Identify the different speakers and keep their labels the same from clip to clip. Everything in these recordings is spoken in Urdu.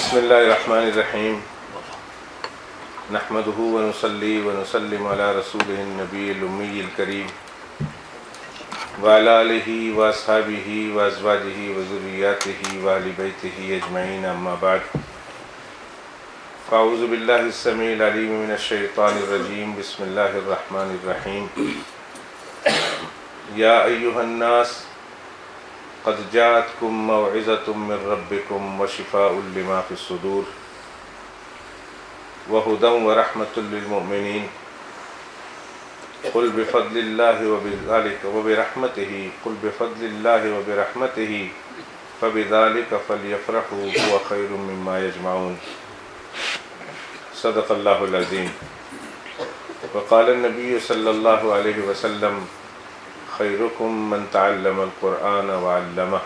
Speaker 1: بسم اللہ الرحمن الرحیم نحمده ونصلی ونسلم علی رسولہ النبی الامی الکریم وعلی آلہ واصحابہ وازواجہ وذریاتہ واہل بیتہ اجمعین اما بعد فاعوذ باللہ السمیع العلیم من الشیطان الرجیم بسم اللہ الرحمن الرحیم یا ایہا الناس قد جاءتکم موعظۃ من ربکم وشفاء لما فی الصدور وہدی ورحمۃ للمؤمنین قل بفضل اللہ وبرحمتہ فبذلک فلیفرحوا هو خیر مما یجمعون صدق اللہ العظیم وقال النبی صلی اللہ علیہ وسلم خیرکم من تعلم القرآن وعلمہ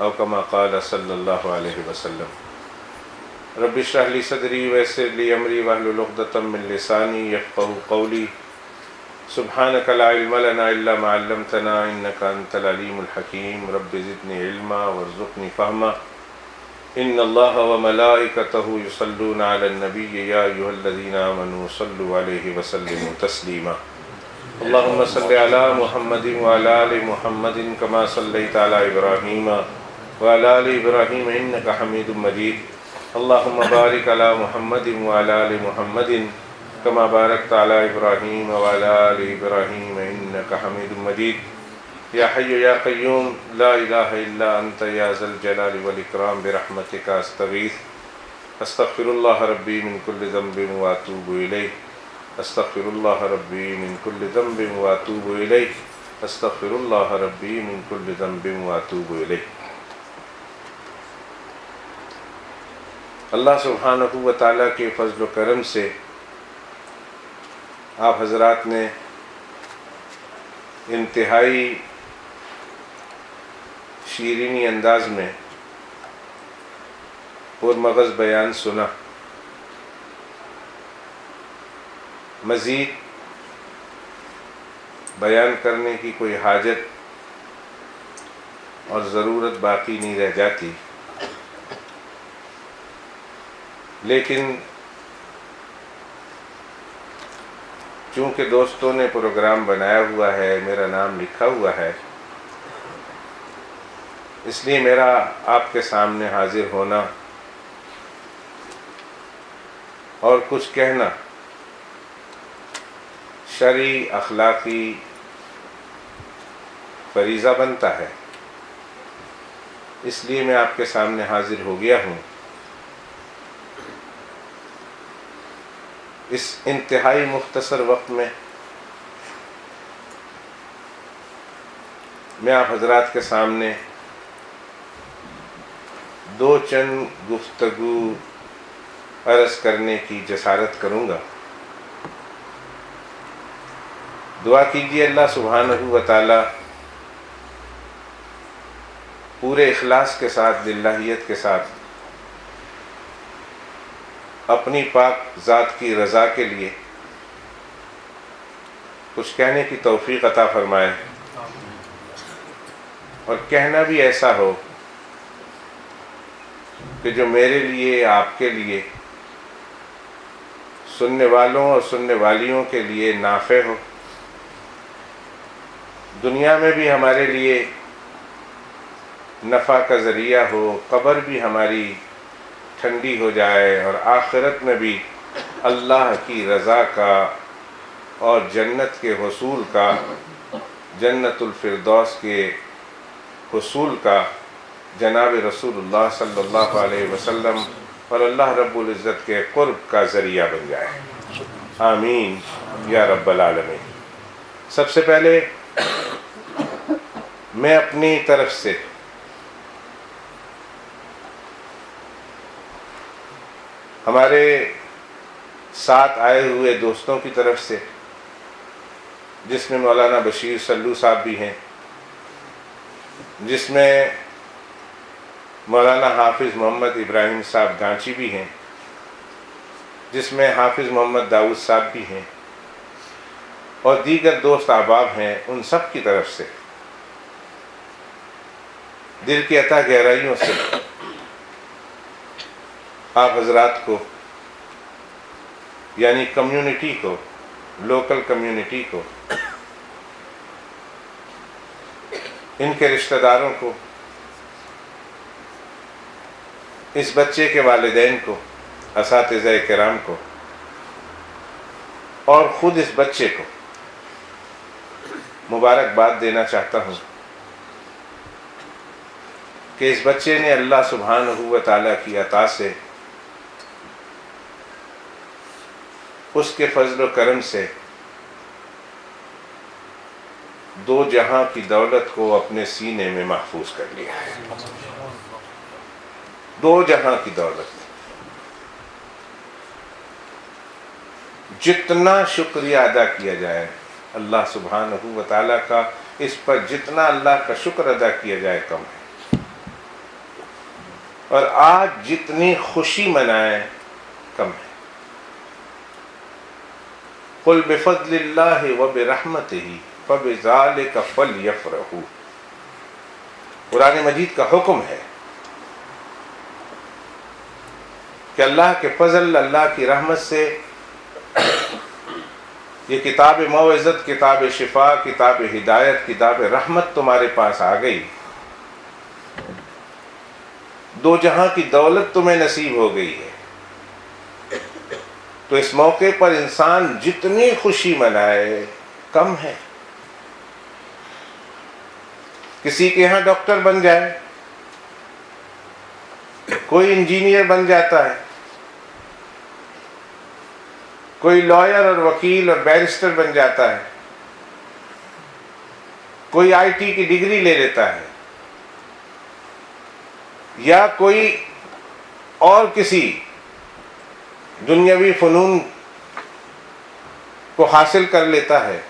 Speaker 1: او کما قال صلی اللہ علیہ وسلم رب اشرح لی صدری ویسر لی امری واحلل عقدۃ من لسانی یفقهوا قولی سبحانک لا علم لنا الا ما علمتنا انک انت العلیم الحکیم رب زدنی علما وارزقنی فہما ان اللہ وملائکتہ یصلون علی النبی یا ایھا الذین آمنوا صلوا علیہ وسلموا تسلیما اللہم صلی علی محمد وعلی آل محمد کما صلیت علی ابراہیم وعلی آل ابراہیم انک حمید مجید اللہم بارک علی محمد وعلی آل محمد کما بارکت علی ابراہیم وعلی آل ابراہیم انک حمید مجید یا حی یا قیوم لا الہ الا انت یا ذا الجلال والاکرام برحمتک استغیث استغفر اللہ ربی من کل ذنب واتوب الیہ استغفر اللہ ربی من کل ذنب واتوب الیہ استغفر اللہ ربی من کل ذنب واتوب الیہ۔ اللہ سبحانہ و تعالیٰ کے فضل و کرم سے آپ حضرات نے انتہائی شیرینی انداز میں پرمغز بیان سنا۔ مزید بیان کرنے کی کوئی حاجت اور ضرورت باقی نہیں رہ جاتی، لیکن چونکہ دوستوں نے پروگرام بنایا ہوا ہے، میرا نام لکھا ہوا ہے، اس لیے میرا آپ کے سامنے حاضر ہونا اور کچھ کہنا شرعی اخلاقی فریضہ بنتا ہے، اس لیے میں آپ کے سامنے حاضر ہو گیا ہوں۔ اس انتہائی مختصر وقت میں میں آپ حضرات کے سامنے دو چند گفتگو عرض کرنے کی جسارت کروں گا۔ دعا کیجیے اللہ سبحانہ و تعالی پورے اخلاص کے ساتھ، للہیت کے ساتھ اپنی پاک ذات کی رضا کے لیے کچھ کہنے کی توفیق عطا فرمائے، اور کہنا بھی ایسا ہو کہ جو میرے لیے، آپ کے لیے، سننے والوں اور سننے والیوں کے لیے نافع ہو، دنیا میں بھی ہمارے لیے نفع کا ذریعہ ہو، قبر بھی ہماری ٹھنڈی ہو جائے، اور آخرت میں بھی اللہ کی رضا کا اور جنت کے حصول کا، جنت الفردوس کے حصول کا جناب رسول اللہ صلی اللہ علیہ وسلم اور اللہ رب العزت کے قرب کا ذریعہ بن جائے۔ آمین یا رب العالمین۔ سب سے پہلے میں اپنی طرف سے ہمارے ساتھ آئے ہوئے دوستوں کی طرف سے، جس میں مولانا بشیر سلو صاحب بھی ہیں، جس میں مولانا حافظ محمد ابراہیم صاحب گانچی بھی ہیں، جس میں حافظ محمد داؤد صاحب بھی ہیں، اور دیگر دوست احباب ہیں، ان سب کی طرف سے دل کی عطا گہرائیوں سے آپ حضرات کو، یعنی کمیونٹی کو، لوکل کمیونٹی کو، ان کے رشتہ داروں کو، اس بچے کے والدین کو، اساتذہ کرام کو، اور خود اس بچے کو مبارکباد دینا چاہتا ہوں کہ اس بچے نے اللہ سبحانہ و تعالیٰ کی عطا سے، اس کے فضل و کرم سے دو جہاں کی دولت کو اپنے سینے میں محفوظ کر لیا ہے۔ دو جہاں کی دولت۔ جتنا شکریہ ادا کیا جائے اللہ سبحانہ و تعالیٰ کا، اس پر جتنا اللہ کا شکر ادا کیا جائے کم ہے، اور آج جتنی خوشی منائیں کم ہے۔ قل بفضل اللہ وبرحمتہ فبذلک فلیفرحوا، قرآن مجید کا حکم ہے کہ اللہ کے فضل، اللہ کی رحمت سے یہ کتاب موعظت، کتاب شفا، کتاب ہدایت، کتاب رحمت تمہارے پاس آ گئی، دو جہاں کی دولت تمہیں نصیب ہو گئی ہے، تو اس موقع پر انسان جتنی خوشی منائے کم ہے۔ کسی کے یہاں ڈاکٹر بن جائے، کوئی انجینئر بن جاتا ہے، کوئی لائر اور وکیل اور بیرسٹر بن جاتا ہے، کوئی آئی ٹی کی ڈگری لے لیتا ہے، یا کوئی اور کسی دنیاوی فنون کو حاصل کر لیتا ہے،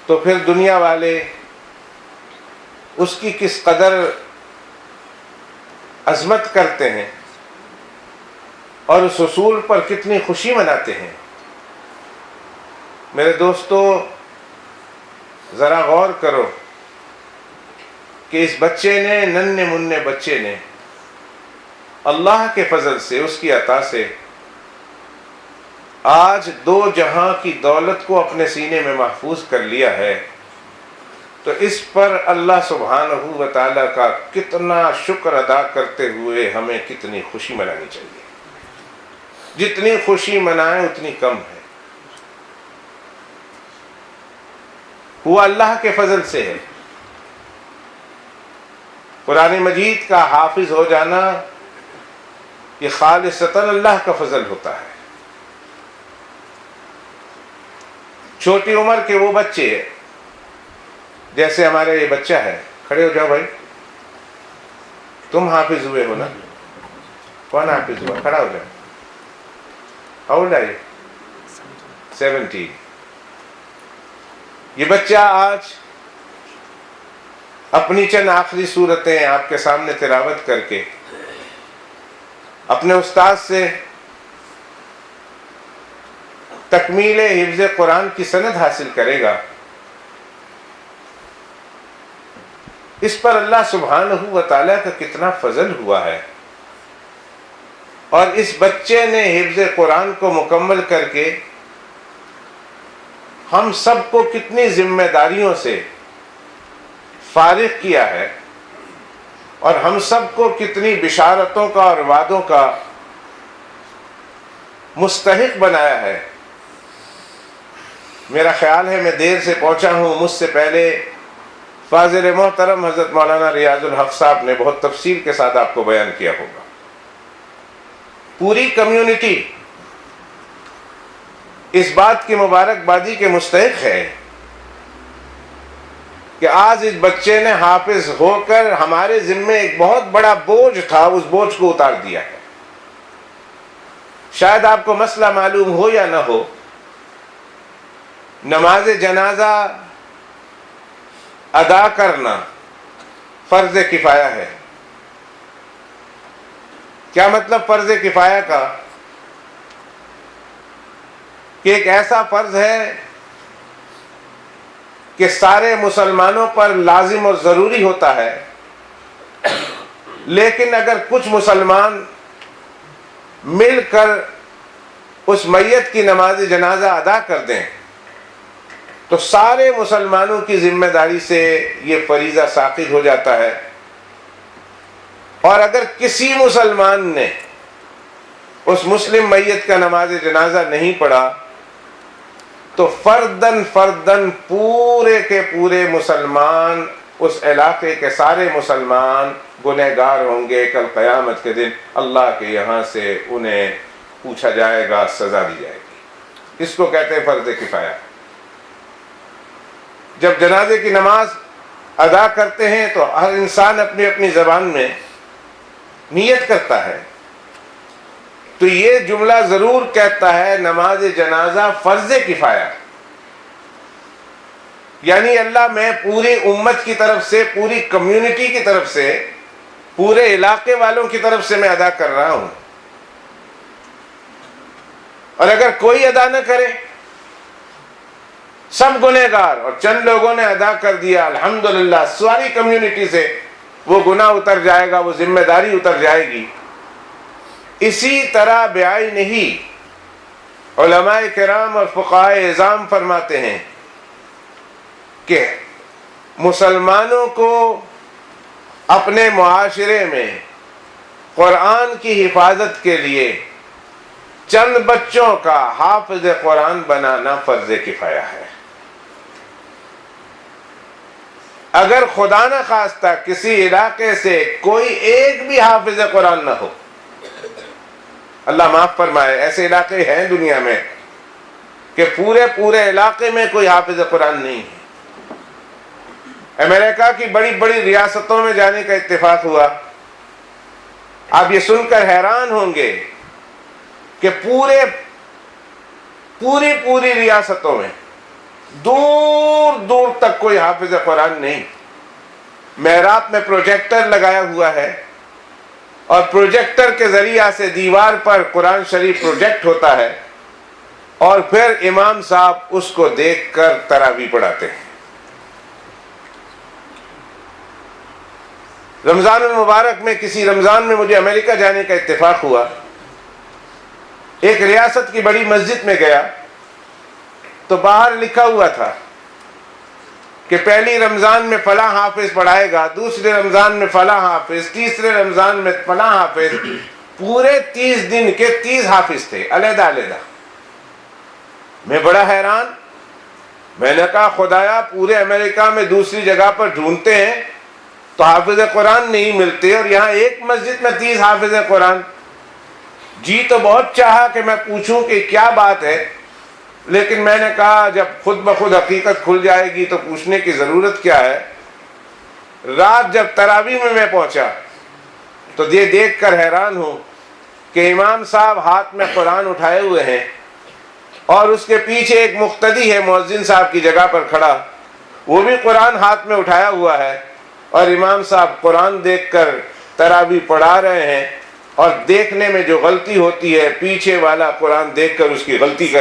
Speaker 1: تو پھر دنیا والے اس کی کس قدر عظمت کرتے ہیں اور اس حصول پر کتنی خوشی مناتے ہیں۔ میرے دوستو، ذرا غور کرو کہ اس بچے نے، ننھے منھے بچے نے، اللہ کے فضل سے، اس کی عطا سے آج دو جہاں کی دولت کو اپنے سینے میں محفوظ کر لیا ہے، تو اس پر اللہ سبحانہ و تعالیٰ کا کتنا شکر ادا کرتے ہوئے ہمیں کتنی خوشی منانی چاہیے۔ جتنی خوشی منائیں اتنی کم ہے۔ ہوا اللہ کے فضل سے ہے۔ قرآن مجید کا حافظ ہو جانا یہ خالصتاً اللہ کا فضل ہوتا ہے۔ چھوٹی عمر کے وہ بچے، جیسے ہمارے یہ بچہ ہے، کھڑے ہو جاؤ بھائی، تم حافظ ہوئے ہو نا؟ کون حافظ ہوا؟ کھڑا ہو جاؤ۔ اولڈ ہے 17۔ یہ بچہ آج اپنی چند آخری صورتیں آپ کے سامنے تلاوت کر کے اپنے استاد سے تکمیل حفظ قرآن کی سند حاصل کرے گا۔ اس پر اللہ سبحانہ و تعالیٰ کا کتنا فضل ہوا ہے، اور اس بچے نے حفظ قرآن کو مکمل کر کے ہم سب کو کتنی ذمہ داریوں سے فارغ کیا ہے، اور ہم سب کو کتنی بشارتوں کا اور وعدوں کا مستحق بنایا ہے۔ میرا خیال ہے میں دیر سے پہنچا ہوں، مجھ سے پہلے فاضل محترم حضرت مولانا ریاض الحق صاحب نے بہت تفصیل کے ساتھ آپ کو بیان کیا ہوگا۔ پوری کمیونٹی اس بات کی مبارکبادی کے مستحق ہے کہ آج اس بچے نے حافظ ہو کر ہمارے ذمے ایک بہت بڑا بوجھ تھا، اس بوجھ کو اتار دیا ہے۔ شاید آپ کو مسئلہ معلوم ہو یا نہ ہو، نماز جنازہ ادا کرنا فرض کفایہ ہے۔ کیا مطلب فرض کفایہ کا؟ کہ ایک ایسا فرض ہے کہ سارے مسلمانوں پر لازم اور ضروری ہوتا ہے، لیکن اگر کچھ مسلمان مل کر اس میت کی نماز جنازہ ادا کر دیں تو سارے مسلمانوں کی ذمہ داری سے یہ فریضہ ساقط ہو جاتا ہے، اور اگر کسی مسلمان نے اس مسلم میت کا نماز جنازہ نہیں پڑھا تو فردن پورے کے پورے مسلمان، اس علاقے کے سارے مسلمان گنہگار ہوں گے۔ کل قیامت کے دن اللہ کے یہاں سے انہیں پوچھا جائے گا، سزا دی جائے گی۔ اس کو کہتے ہیں فرض کفایہ۔ جب جنازے کی نماز ادا کرتے ہیں تو ہر انسان اپنی اپنی زبان میں نیت کرتا ہے، تو یہ جملہ ضرور کہتا ہے نماز جنازہ فرض کفایہ، یعنی اللہ میں پوری امت کی طرف سے، پوری کمیونٹی کی طرف سے، پورے علاقے والوں کی طرف سے میں ادا کر رہا ہوں، اور اگر کوئی ادا نہ کرے، سب گنہگار اور چند لوگوں نے ادا کر دیا، الحمدللہ ساری کمیونٹی سے وہ گناہ اتر جائے گا، وہ ذمہ داری اتر جائے گی۔ اسی طرح بعین ہی علماء کرام اور فقہاء اعظام فرماتے ہیں کہ مسلمانوں کو اپنے معاشرے میں قرآن کی حفاظت کے لیے چند بچوں کا حافظ قرآن بنانا فرض کفایہ ہے۔ اگر خدا نہ خواستہ کسی علاقے سے کوئی ایک بھی حافظ قرآن نہ ہو، اللہ معاف فرمائے، ایسے علاقے ہیں دنیا میں کہ پورے علاقے میں کوئی حافظ قرآن نہیں ہے۔ امریکہ کی بڑی بڑی ریاستوں میں جانے کا اتفاق ہوا، آپ یہ سن کر حیران ہوں گے کہ پوری ریاستوں میں دور دور تک کوئی حافظ قرآن نہیں۔ محراب میں پروجیکٹر لگایا ہوا ہے، اور پروجیکٹر کے ذریعہ سے دیوار پر قرآن شریف پروجیکٹ ہوتا ہے، اور پھر امام صاحب اس کو دیکھ کر تراویح پڑھاتے ہیں۔ رمضان المبارک میں، کسی رمضان میں مجھے امریکہ جانے کا اتفاق ہوا، ایک ریاست کی بڑی مسجد میں گیا تو باہر لکھا ہوا تھا کہ پہلی رمضان میں فلاں حافظ پڑھائے گا، دوسرے رمضان میں فلاں حافظ، تیسرے رمضان میں فلاں حافظ۔ پورے 30 دن کے 30 حافظ تھے، علیحدہ علیحدہ۔ میں بڑا حیران، میں نے کہا خدایا پورے امریکہ میں دوسری جگہ پر ڈھونڈتے ہیں تو حافظ قرآن نہیں ملتے، اور یہاں ایک مسجد میں 30 حافظ قرآن۔ جی تو بہت چاہا کہ میں پوچھوں کہ کیا بات ہے، لیکن میں نے کہا جب خود بخود حقیقت کھل جائے گی تو پوچھنے کی ضرورت کیا ہے۔ رات جب تراویح میں پہنچا تو یہ دیکھ کر حیران ہوں کہ امام صاحب ہاتھ میں قرآن اٹھائے ہوئے ہیں، اور اس کے پیچھے ایک مقتدی ہے مؤذن صاحب کی جگہ پر کھڑا، وہ بھی قرآن ہاتھ میں اٹھایا ہوا ہے، اور امام صاحب قرآن دیکھ کر تراویح پڑھا رہے ہیں، اور دیکھنے میں جو غلطی ہوتی ہے پیچھے والا قرآن دیکھ کر اس کی غلطی کا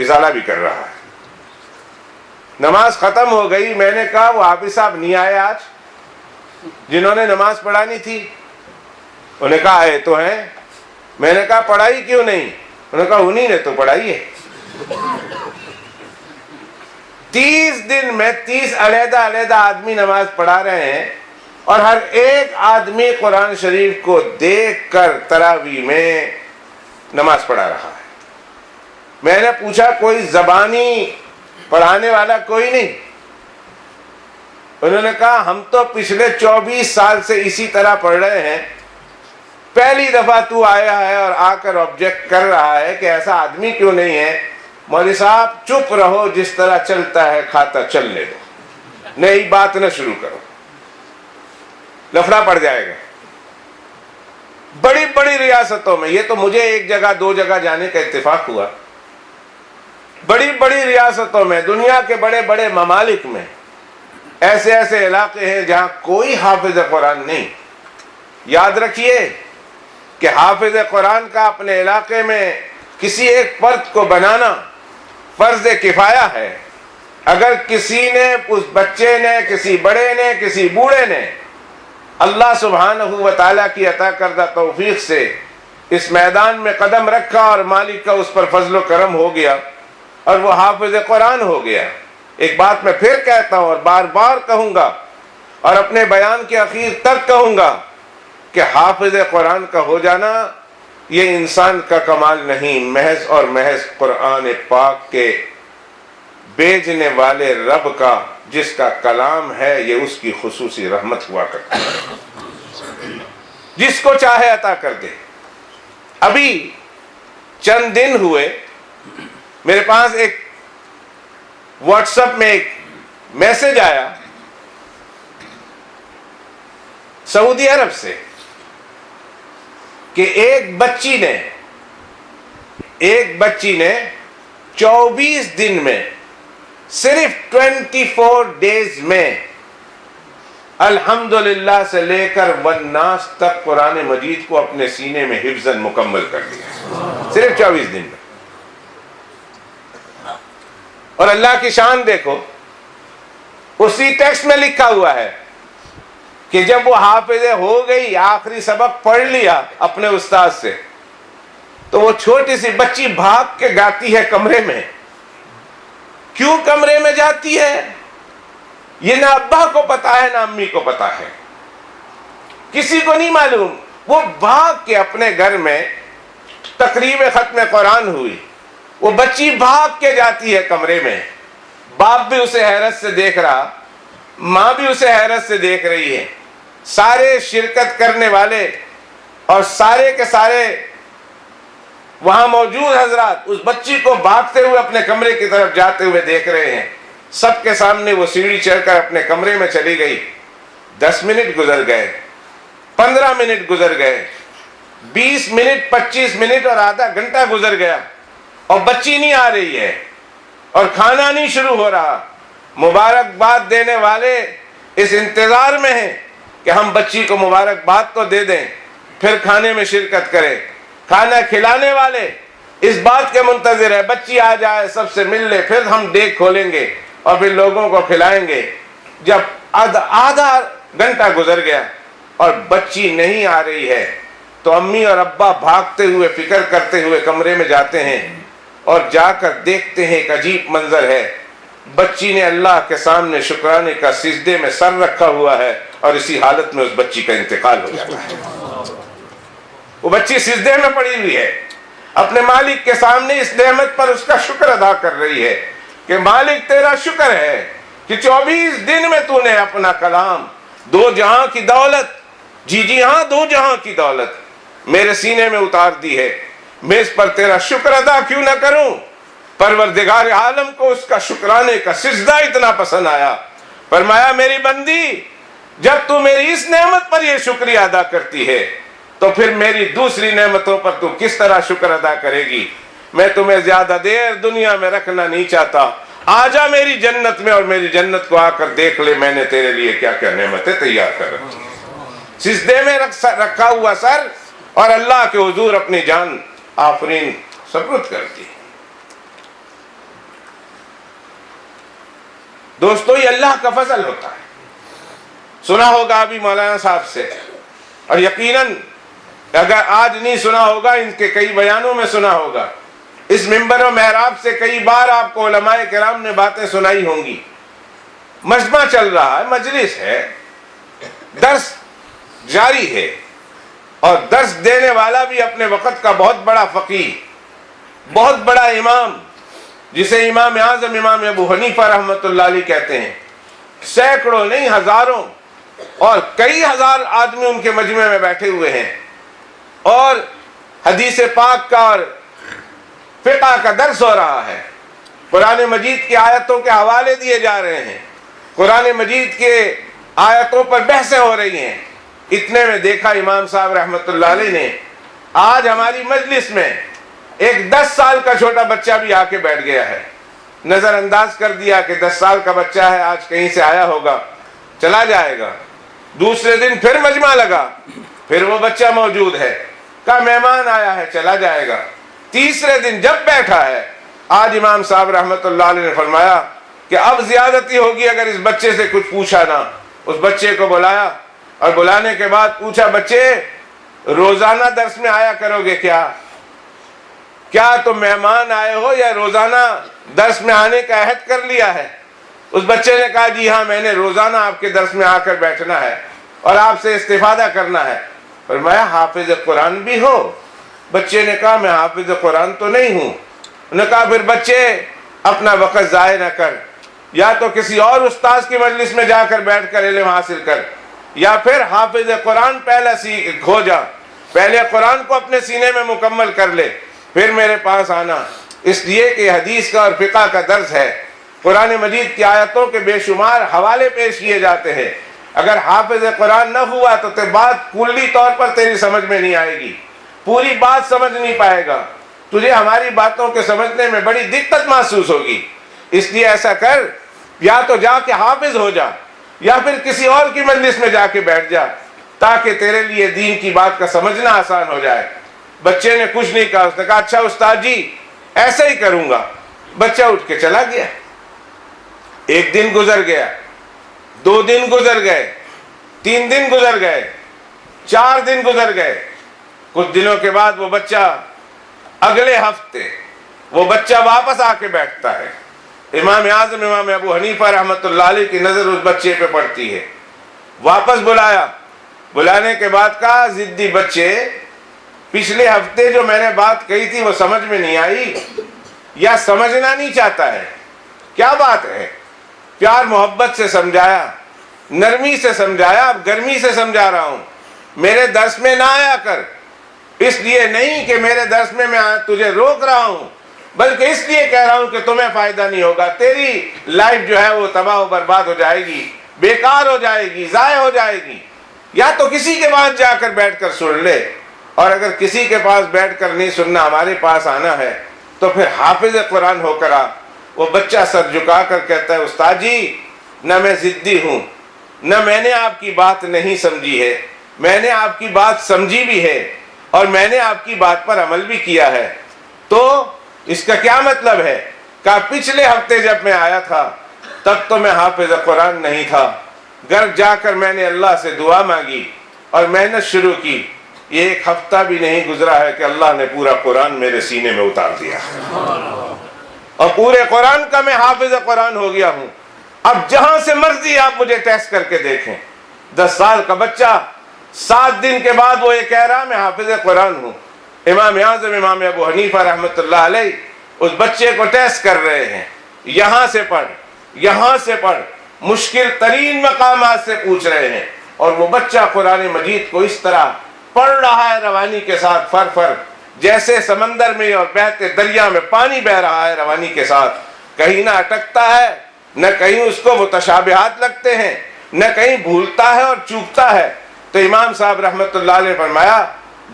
Speaker 1: ازالہ بھی کر رہا ہے۔ نماز ختم ہو گئی، میں نے کہا وہ حافظ صاحب نہیں آئے آج جنہوں نے نماز پڑھانی تھی؟ انہوں نے کہا آئے تو ہیں۔ میں نے کہا پڑھائی کیوں نہیں؟ انہوں نے کہا انہی نے تو پڑھائی ہے۔ 30 دن میں 30 علیحدہ علیحدہ آدمی نماز پڑھا رہے ہیں، اور ہر ایک آدمی قرآن شریف کو دیکھ کر تراویح میں نماز پڑھا رہا ہے۔ میں نے پوچھا کوئی زبانی پڑھانے والا کوئی نہیں؟ انہوں نے کہا ہم تو پچھلے 24 سال سے اسی طرح پڑھ رہے ہیں، پہلی دفعہ تو آیا ہے اور آ کر آبجیکٹ کر رہا ہے کہ ایسا آدمی کیوں نہیں ہے۔ مولوی صاحب چپ رہو، جس طرح چلتا ہے کھاتا چلنے دو، نئی بات نہ شروع کرو، لفڑا پڑ جائے گا۔ بڑی بڑی ریاستوں میں، یہ تو مجھے ایک جگہ 2 جگہ جانے کا اتفاق ہوا، بڑی بڑی ریاستوں میں، دنیا کے بڑے بڑے ممالک میں ایسے ایسے علاقے ہیں جہاں کوئی حافظ قرآن نہیں۔ یاد رکھیے کہ حافظ قرآن کا اپنے علاقے میں کسی ایک فرد کو بنانا فرض کفایہ ہے۔ اگر کسی نے، اس بچے نے، کسی بڑے نے، کسی بوڑھے نے اللہ سبحانہ و تعالیٰ کی عطا کردہ توفیق سے اس میدان میں قدم رکھا اور مالک کا اس پر فضل و کرم ہو گیا اور وہ حافظ قرآن ہو گیا۔ ایک بات میں پھر کہتا ہوں اور بار بار کہوں گا اور اپنے بیان کے اخیر تک کہوں گا کہ حافظ قرآن کا ہو جانا یہ انسان کا کمال نہیں، محض اور محض قرآن پاک کے بھیجنے والے رب کا، جس کا کلام ہے، یہ اس کی خصوصی رحمت ہوا کرتا ہے، جس کو چاہے عطا کر دے۔ ابھی چند دن ہوئے میرے پاس ایک واٹس ایپ میں ایک میسج آیا سعودی عرب سے کہ ایک بچی نے 24 دن میں، صرف 24 ڈیز میں الحمدللہ سے لے کر والناس تک قرآن مجید کو اپنے سینے میں حفظاً مکمل کر دیا، صرف 24 دن میں۔ اور اللہ کی شان دیکھو، اسی ٹیکسٹ میں لکھا ہوا ہے کہ جب وہ حافظ ہو گئی، آخری سبق پڑھ لیا اپنے استاد سے، تو وہ چھوٹی سی بچی بھاگ کے جاتی ہے کمرے میں۔ کیوں کمرے میں جاتی ہے؟ یہ نہ ابا کو پتا ہے نہ امی کو پتا ہے، کسی کو نہیں معلوم۔ وہ بھاگ کے اپنے گھر میں تقریب ختم قرآن ہوئی، وہ بچی بھاگ کے جاتی ہے کمرے میں۔ باپ بھی اسے حیرت سے دیکھ رہا، ماں بھی اسے حیرت سے دیکھ رہی ہے، سارے شرکت کرنے والے اور سارے کے سارے وہاں موجود حضرات اس بچی کو بھاگتے ہوئے اپنے کمرے کی طرف جاتے ہوئے دیکھ رہے ہیں۔ سب کے سامنے وہ سیڑھی چڑھ کر اپنے کمرے میں چلی گئی۔ 10 منٹ گزر گئے، 15 منٹ گزر گئے، 20 منٹ، 25 منٹ اور آدھا گھنٹہ گزر گیا، اور بچی نہیں آ رہی ہے اور کھانا نہیں شروع ہو رہا۔ مبارکباد دینے والے اس انتظار میں ہیں کہ ہم بچی کو مبارکباد تو دے دیں، پھر کھانے میں شرکت کریں۔ کھانا کھلانے والے اس بات کے منتظر ہے بچی آ جائے، سب سے مل لے، پھر ہم دیگ کھولیں گے اور پھر لوگوں کو کھلائیں گے۔ جب آدھا گھنٹہ گزر گیا اور بچی نہیں آ رہی ہے تو امی اور ابا بھاگتے ہوئے، فکر کرتے ہوئے کمرے میں جاتے ہیں اور جا کر دیکھتے ہیں ایک عجیب منظر ہے۔ بچی نے اللہ کے سامنے شکرانے کا سجدے میں سر رکھا ہوا ہے اور اسی حالت میں اس بچی کا انتقال ہو جاتا ہے۔ وہ بچی سجدے میں پڑی ہوئی ہے، اپنے مالک کے سامنے اس نعمت پر اس کا شکر ادا کر رہی ہے کہ مالک تیرا شکر ہے کہ 24 دن میں تو نے اپنا کلام، 2 جہاں کی دولت، جی ہاں 2 جہاں کی دولت میرے سینے میں اتار دی ہے۔ میں اس پر تیرا شکر ادا کیوں نہ کروں؟ پروردگار عالم کو اس کا شکرانے کا سجدہ اتنا پسند آیا، فرمایا میری بندی جب تو میری اس نعمت پر یہ شکریہ ادا کرتی ہے تو پھر میری دوسری نعمتوں پر تو کس طرح شکر ادا کرے گی؟ میں تمہیں زیادہ دیر دنیا میں رکھنا نہیں چاہتا، آ جا میری جنت میں اور میری جنت کو آ کر دیکھ لے میں نے تیرے لیے کیا کیا نعمتیں تیار کر رکھی ہیں۔ سجدے میں رکھا ہوا سر اور اللہ کے حضور اپنی جان آفرین سپرد کرتی ہے۔ دوستو یہ اللہ کا فضل ہوتا ہے۔ سنا ہوگا ابھی مولانا صاحب سے، اور یقیناً اگر آج نہیں سنا ہوگا ان کے کئی بیانوں میں سنا ہوگا، اس منبر و محراب سے کئی بار آپ کو علماء کرام نے باتیں سنائی ہوں گی۔ مجمع چل رہا ہے، مجلس ہے، درس جاری ہے، اور درس دینے والا بھی اپنے وقت کا بہت بڑا فقیہ، بہت بڑا امام، جسے امام اعظم امام ابو حنیفہ رحمۃ اللہ علیہ کہتے ہیں۔ سینکڑوں نہیں ہزاروں اور کئی ہزار آدمی ان کے مجمع میں بیٹھے ہوئے ہیں، اور حدیث پاک کا اور فقہ کا درس ہو رہا ہے، قرآن مجید کی آیتوں کے حوالے دیے جا رہے ہیں، قرآن مجید کے آیتوں پر بحثیں ہو رہی ہیں۔ اتنے میں دیکھا امام صاحب رحمۃ اللہ علیہ نے آج ہماری مجلس میں ایک 10 سال کا چھوٹا بچہ بھی آ کے بیٹھ گیا ہے۔ نظر انداز کر دیا کہ 10 سال کا بچہ ہے، آج کہیں سے آیا ہوگا، چلا جائے گا۔ دوسرے دن پھر مجمع لگا، پھر وہ بچہ موجود ہے، کہا مہمان آیا ہے، چلا جائے گا۔ تیسرے دن جب بیٹھا ہے، آج امام صاحب رحمۃ اللہ علیہ نے فرمایا کہ اب زیادتی ہوگی اگر اس بچے سے کچھ پوچھا نہ۔ اس بچے کو بلایا، اور بلانے کے بعد پوچھا بچے روزانہ درس میں آیا کرو گے کیا تم مہمان آئے ہو یا روزانہ درس میں آنے کا عہد کر لیا ہے؟ اس بچے نے کہا جی ہاں میں نے روزانہ آپ کے درس میں آ کر بیٹھنا ہے اور آپ سے استفادہ کرنا ہے۔ فرمایا حافظ قرآن بھی ہو؟ بچے نے کہا میں حافظ قرآن تو نہیں ہوں۔ انہوں نے کہا پھر بچے اپنا وقت ضائع نہ کر، یا تو کسی اور استاذ کی مجلس میں جا کر بیٹھ کر علم حاصل کر، یا پھر حافظ قرآن پہلے ہو جا، پہلے قرآن کو اپنے سینے میں مکمل کر لے، پھر میرے پاس آنا۔ اس لیے کہ حدیث کا اور فقہ کا درس ہے، قرآن مجید کی آیتوں کے بے شمار حوالے پیش کیے جاتے ہیں۔ اگر حافظ قرآن نہ ہوا تو بات کلی طور پر تیری سمجھ میں نہیں آئے گی، پوری بات سمجھ نہیں پائے گا، تجھے ہماری باتوں کے سمجھنے میں بڑی دقت محسوس ہوگی۔ اس لیے ایسا کر، یا تو جا کے حافظ ہو جا یا پھر کسی اور کی مجلس میں جا کے بیٹھ جا، تاکہ تیرے لیے دین کی بات کا سمجھنا آسان ہو جائے۔ بچے نے کچھ نہیں کہا، اس نے کہا اچھا استاد جی ایسا ہی کروں گا۔ بچہ اٹھ کے چلا گیا۔ ایک دن گزر گیا، 2 دن گزر گئے، 3 دن گزر گئے، 4 دن گزر گئے۔ کچھ دنوں کے بعد وہ بچہ اگلے ہفتے وہ بچہ واپس آ کے بیٹھتا ہے۔ امام اعظم امام ابو حنیفہ رحمۃ اللہ علیہ کی نظر اس بچے پہ پڑتی ہے۔ واپس بلایا، بلانے کے بعد کہا ضدی بچے پچھلے ہفتے جو میں نے بات کہی تھی وہ سمجھ میں نہیں آئی یا سمجھنا نہیں چاہتا ہے؟ کیا بات ہے؟ پیار محبت سے سمجھایا، نرمی سے سمجھایا، اب گرمی سے سمجھا رہا ہوں، میرے درس میں نہ آیا کر۔ اس لیے نہیں کہ میرے درس میں تجھے روک رہا ہوں، بلکہ اس لیے کہہ رہا ہوں کہ تمہیں فائدہ نہیں ہوگا، تیری لائف جو ہے وہ تباہ و برباد ہو جائے گی، بیکار ہو جائے گی، ضائع ہو جائے گی۔ یا تو کسی کے پاس جا کر بیٹھ کر سن لے، اور اگر کسی کے پاس بیٹھ کر نہیں سننا، ہمارے پاس آنا ہے تو پھر حافظ قرآن ہو کر آ۔ وہ بچہ سر جھکا کر کہتا ہے استاد جی نہ میں ضدی ہوں، نہ میں نے آپ کی بات نہیں سمجھی ہے، میں نے آپ کی بات سمجھی بھی ہے اور میں نے آپ کی بات پر عمل بھی کیا ہے۔ تو اس کا کیا مطلب ہے؟ کہ پچھلے ہفتے جب میں آیا تھا تب تو میں حافظ قرآن نہیں تھا، گھر جا کر میں نے اللہ سے دعا مانگی اور محنت شروع کی، یہ 1 ہفتہ بھی نہیں گزرا ہے کہ اللہ نے پورا قرآن میرے سینے میں اتار دیا اور پورے قرآن کا میں حافظ قرآن ہو گیا ہوں۔ اب جہاں سے مرضی آپ مجھے ٹیسٹ کر کے دیکھیں۔ 10 سال کا بچہ 7 دن کے بعد وہ یہ کہہ رہا میں حافظ قرآن ہوں۔ امام اعظم امام ابو حنیفہ رحمۃ اللہ علیہ اس بچے کو ٹیسٹ کر رہے ہیں، یہاں سے پڑھ، یہاں سے پڑھ، مشکل ترین مقامات سے پوچھ رہے ہیں، اور وہ بچہ قرآن مجید کو اس طرح پڑھ رہا ہے روانی کے ساتھ، فر فر جیسے سمندر میں اور بہتے دریا میں پانی بہ رہا ہے روانی کے ساتھ، کہیں نہ اٹکتا ہے، نہ کہیں اس کو متشابہات لگتے ہیں، نہ کہیں بھولتا ہے اور چوکتا ہے۔ تو امام صاحب رحمۃ اللہ علیہ فرمایا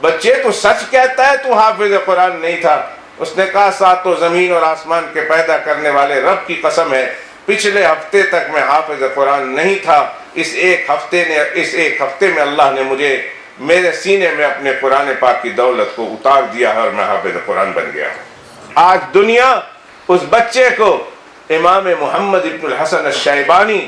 Speaker 1: بچے تو سچ کہتا ہے تو حافظ قرآن نہیں تھا؟ اس نے کہا 7 زمین اور آسمان کے پیدا کرنے والے رب کی قسم ہے پچھلے ہفتے تک میں حافظ قرآن نہیں تھا، اس ایک ہفتے میں اللہ نے مجھے میرے سینے میں اپنے قرآن پاک کی دولت کو اتار دیا ہے اور میں حافظ قرآن بن گیا ہوں۔ آج دنیا اس بچے کو امام محمد ابن الحسن الشیبانی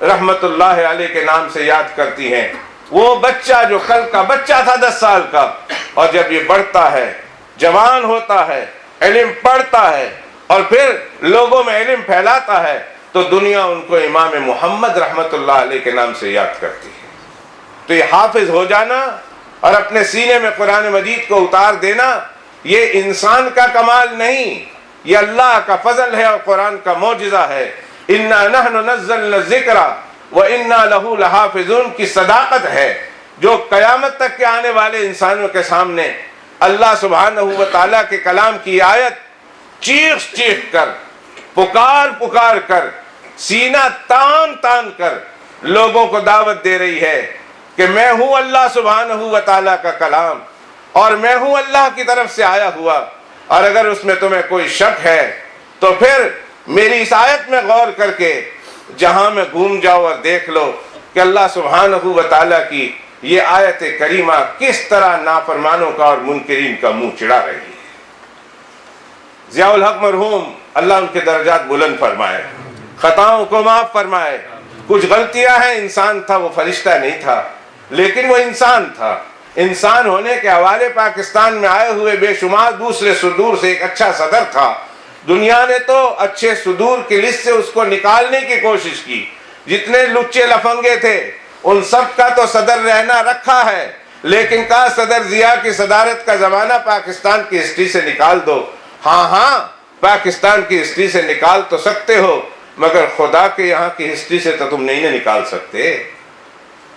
Speaker 1: رحمت اللہ علیہ کے نام سے یاد کرتی ہیں۔ وہ بچہ جو کل کا بچہ تھا 10 سال کا، اور جب یہ بڑھتا ہے، جوان ہوتا ہے، علم پڑھتا ہے اور پھر لوگوں میں علم پھیلاتا ہے، تو دنیا ان کو امام محمد رحمت اللہ علیہ کے نام سے یاد کرتی ہے۔ تو یہ حافظ ہو جانا اور اپنے سینے میں قرآن مجید کو اتار دینا، یہ انسان کا کمال نہیں، یہ اللہ کا فضل ہے اور قرآن کا معجزہ ہے۔ اِنَّا نَحْنُ نَزَّلْنَا الذِّكْرَ وَإِنَّا لَهُ لَحَافِظُونَ کی صداقت ہے، جو قیامت تک کے آنے والے انسانوں کے سامنے اللہ سبحانہ و تعالیٰ کے کلام کی آیت چیخ چیخ کر، پکار پکار کر، سینہ تان تان کر لوگوں کو دعوت دے رہی ہے کہ میں ہوں اللہ سبحانہ و تعالیٰ کا کلام، اور میں ہوں اللہ کی طرف سے آیا ہوا، اور اگر اس میں تمہیں کوئی شک ہے تو پھر میری اس آیت میں غور کر کے جہاں میں گھوم جاؤ اور دیکھ لو کہ اللہ سبحانہ و تعالیٰ کی یہ آیت کریمہ کس طرح نافرمانوں کا اور منکرین کا منہ چڑھا رہی ہے۔ ضیاء الحق مرحوم اللہ ان کے درجات بلند فرمائے، خطاؤں کو معاف فرمائے۔ کچھ غلطیاں ہیں، انسان تھا وہ فرشتہ نہیں تھا، لیکن وہ انسان تھا. انسان ہونے کے حوالے پاکستان میں آئے ہوئے بے شمار دوسرے صدور سے ایک اچھا صدر تھا. دنیا نے تو اچھے صدور کی لسٹ سے اس کو نکالنے کی کوشش کی. جتنے لچے لفنگے تھے ان سب کا تو صدر رہنا رکھا ہے، لیکن کہا صدر ضیاء کی صدارت کا زمانہ پاکستان کی ہسٹری سے نکال دو. ہاں پاکستان کی ہسٹری سے نکال تو سکتے ہو، مگر خدا کے یہاں کی ہسٹری سے تو تم نہیں نکال سکتے.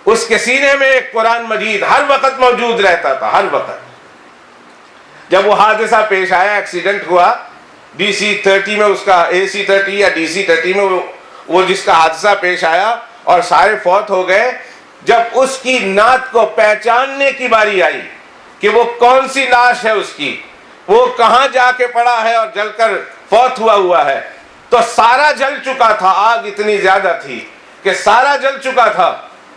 Speaker 1: اس کے سینے میں ایک قرآن مجید ہر وقت موجود رہتا تھا، ہر وقت. جب وہ حادثہ پیش آیا، ایکسیڈنٹ ہوا DC-30 میں، اس کا AC-30 یا DC-30 میں وہ جس کا حادثہ پیش آیا اور سارے فوت ہو گئے، جب اس کی نعت کو پہچاننے کی باری آئی کہ وہ کون سی لاش ہے اس کی، وہ کہاں جا کے پڑا ہے اور جل کر فوت ہوا ہے، تو سارا جل چکا تھا. آگ اتنی زیادہ تھی کہ سارا جل چکا تھا،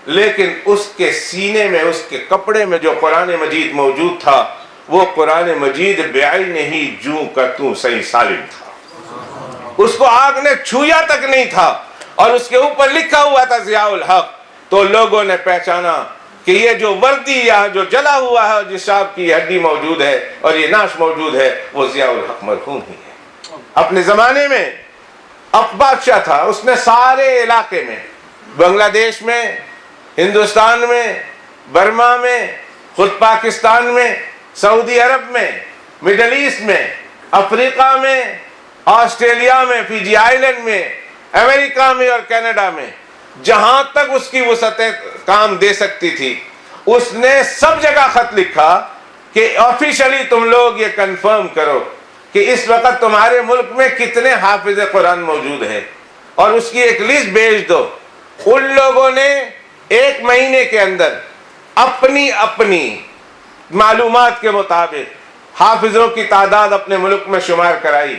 Speaker 1: لیکن اس کے سینے میں، اس کے کپڑے میں جو قرآن مجید موجود تھا، وہ قرآن مجید بعینہ ہی جوں کا توں صحیح سالم تھا. اس کو آگ نے چھویا تک نہیں تھا، اور اس کے اوپر لکھا ہوا تھا ضیاء الحق. تو لوگوں نے پہچانا کہ یہ جو وردی یا جو جلا ہوا ہے اور جس صاحب کی ہڈی موجود ہے اور یہ ناش موجود ہے، وہ ضیاء الحق مرحوم ہی ہے. اپنے زمانے میں اب بادشاہ تھا، اس نے سارے علاقے میں، بنگلہ دیش میں، ہندوستان میں، برما میں، خود پاکستان میں، سعودی عرب میں، مڈل ایسٹ میں، افریقہ میں، آسٹریلیا میں، فیجی آئیلینڈ میں، امریکہ میں اور کینیڈا میں، جہاں تک اس کی وسعت کام دے سکتی تھی، اس نے سب جگہ خط لکھا کہ آفیشلی تم لوگ یہ کنفرم کرو کہ اس وقت تمہارے ملک میں کتنے حافظ قرآن موجود ہیں، اور اس کی ایک لسٹ بھیج دو. ان لوگوں نے ایک مہینے کے اندر اپنی معلومات کے مطابق حافظوں کی تعداد اپنے ملک میں شمار کرائی،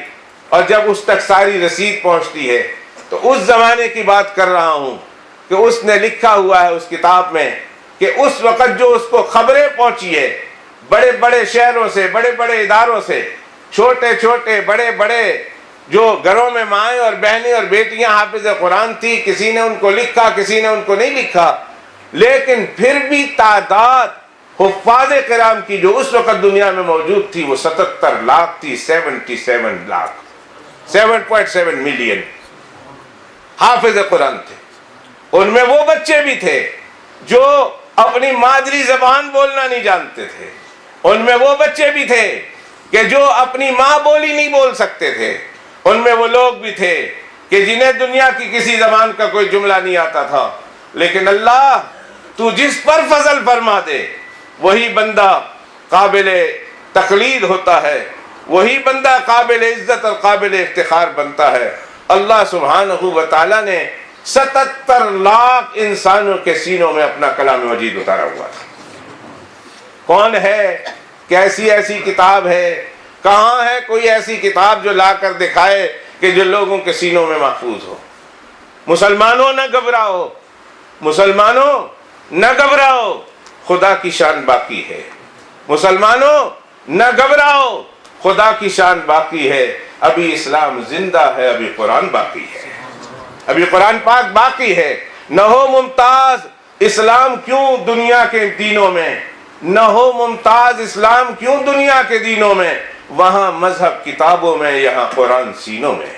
Speaker 1: اور جب اس تک ساری رسید پہنچتی ہے تو اس زمانے کی بات کر رہا ہوں کہ اس نے لکھا ہوا ہے اس کتاب میں کہ اس وقت جو اس کو خبریں پہنچی ہے بڑے بڑے شہروں سے، بڑے بڑے اداروں سے، چھوٹے چھوٹے بڑے بڑے جو گھروں میں مائیں اور بہنیں اور بیٹیاں حافظ قرآن تھی، کسی نے ان کو لکھا، کسی نے ان کو نہیں لکھا، لیکن پھر بھی تعداد حفاظ کرام کی جو اس وقت دنیا میں موجود تھی وہ 77 لاکھ تھی. 77 لاکھ، 7.7 ملین حافظ قرآن تھے. ان میں وہ بچے بھی تھے جو اپنی مادری زبان بولنا نہیں جانتے تھے. ان میں وہ بچے بھی تھے کہ جو اپنی ماں بولی نہیں بول سکتے تھے. ان میں وہ لوگ بھی تھے کہ جنہیں دنیا کی کسی زبان کا کوئی جملہ نہیں آتا تھا. لیکن اللہ تو جس پر فضل فرما دے وہی بندہ قابل تقلید ہوتا ہے، وہی بندہ قابل عزت اور قابل افتخار بنتا ہے. اللہ سبحانہ و تعالیٰ نے 77 لاکھ انسانوں کے سینوں میں اپنا کلام مجید اتارا ہوا تھا. کون ہے؟ کیسی ایسی کتاب ہے؟ کہاں ہے کوئی ایسی کتاب جو لا کر دکھائے کہ جو لوگوں کے سینوں میں محفوظ ہو؟ مسلمانوں نہ گھبراؤ، مسلمانوں نہ گھبراؤ، خدا کی شان باقی ہے. مسلمانوں نہ گھبراؤ، خدا کی شان باقی ہے. ابھی اسلام زندہ ہے، ابھی قرآن باقی ہے، ابھی قرآن پاک باقی ہے. نہ ہو ممتاز اسلام کیوں دنیا کے دینوں میں، نہ ہو ممتاز اسلام کیوں دنیا کے دینوں میں. وہاں مذہب کتابوں میں، یہاں قرآن سینوں میں.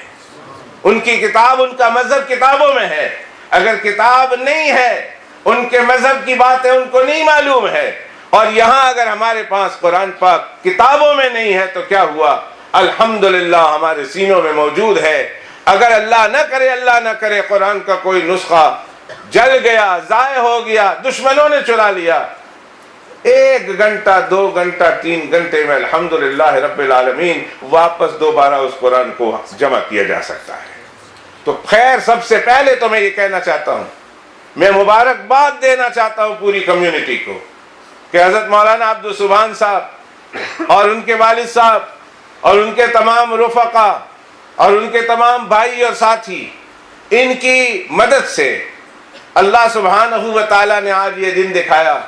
Speaker 1: ان کی کتاب، ان کا مذہب کتابوں میں ہے. اگر کتاب نہیں ہے، ان کے مذہب کی باتیں ان کو نہیں معلوم ہے. اور یہاں اگر ہمارے پاس قرآن پاک کتابوں میں نہیں ہے تو کیا ہوا؟ الحمدللہ ہمارے سینوں میں موجود ہے. اگر اللہ نہ کرے قرآن کا کوئی نسخہ جل گیا، ضائع ہو گیا، دشمنوں نے چرا لیا، 1 گھنٹہ 2 گھنٹہ 3 گھنٹے میں الحمدللہ رب العالمین واپس دوبارہ اس قرآن کو جمع کیا جا سکتا ہے. تو خیر، سب سے پہلے تو میں یہ کہنا چاہتا ہوں، میں مبارکباد دینا چاہتا ہوں پوری کمیونٹی کو کہ حضرت مولانا عبد السبحان صاحب اور ان کے والد صاحب اور ان کے تمام رفقا اور ان کے تمام بھائی اور ساتھی، ان کی مدد سے اللہ سبحانہ و تعالیٰ نے آج یہ دن دکھایا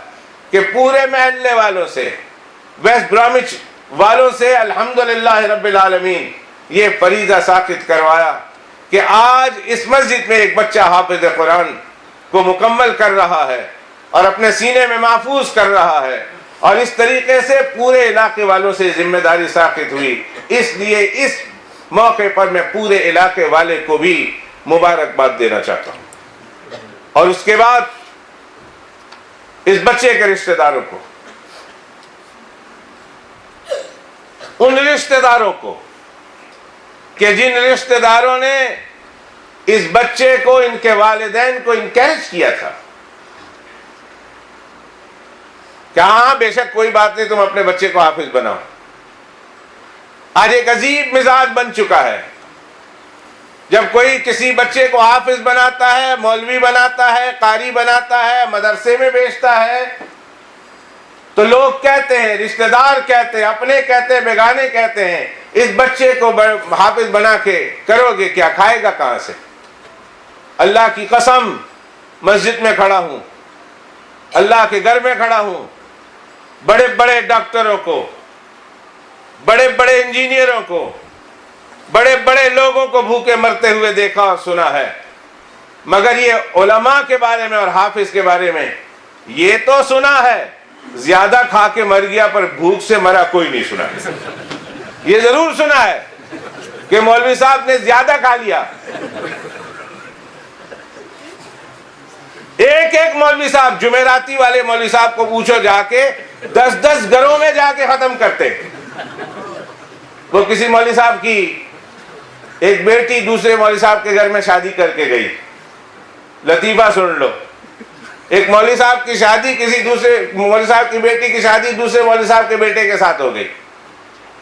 Speaker 1: کہ پورے محلے والوں سے، ویسٹ برامچ والوں سے الحمدللہ رب العالمین یہ فریضہ ساقط کروایا کہ آج اس مسجد میں ایک بچہ حافظ قرآن کو مکمل کر رہا ہے. اور اپنے سینے میں محفوظ کر رہا ہے، اور اس طریقے سے پورے علاقے والوں سے ذمہ داری ساقط ہوئی۔ اس لیے اس موقع پر میں پورے علاقے والے کو بھی مبارکباد دینا چاہتا ہوں، اور اس کے بعد اس بچے کے رشتہ داروں کو، ان رشتہ داروں کو کہ جن رشتہ داروں نے اس بچے کو، ان کے والدین کو انکریج کیا تھا کہ ہاں بے شک کوئی بات نہیں، تم اپنے بچے کو حافظ بناؤ۔ آج ایک عجیب مزاج بن چکا ہے، جب کوئی کسی بچے کو حافظ بناتا ہے، مولوی بناتا ہے، قاری بناتا ہے، مدرسے میں بھیجتا ہے، تو لوگ کہتے ہیں، رشتہ دار کہتے ہیں، اپنے کہتے ہیں، بیگانے کہتے ہیں، اس بچے کو حافظ بنا کے کرو گے کیا، کھائے گا کہاں سے؟ اللہ کی قسم، مسجد میں کھڑا ہوں، اللہ کے گھر میں کھڑا ہوں، بڑے بڑے ڈاکٹروں کو، بڑے بڑے انجینئروں کو، بڑے بڑے لوگوں کو بھوکے مرتے ہوئے دیکھا اور سنا ہے، مگر یہ علماء کے بارے میں اور حافظ کے بارے میں یہ تو سنا ہے، زیادہ کھا کے مر گیا پر بھوک سے مرا کوئی نہیں سنا ہے۔ یہ ضرور سنا ہے کہ مولوی صاحب نے زیادہ کھا لیا۔ ایک ایک مولوی صاحب، جمعراتی والے مولوی صاحب کو پوچھو جا کے، 10 گھروں میں جا کے ختم کرتے۔ وہ کسی مولوی صاحب کی ایک بیٹی دوسرے مولوی صاحب کے گھر میں شادی کر کے گئی، لطیفہ سن لو، ایک مولوی صاحب کی شادی، کسی دوسرے مولوی صاحب کی بیٹی کی شادی دوسرے مولوی صاحب کے بیٹے کے ساتھ ہو گئی۔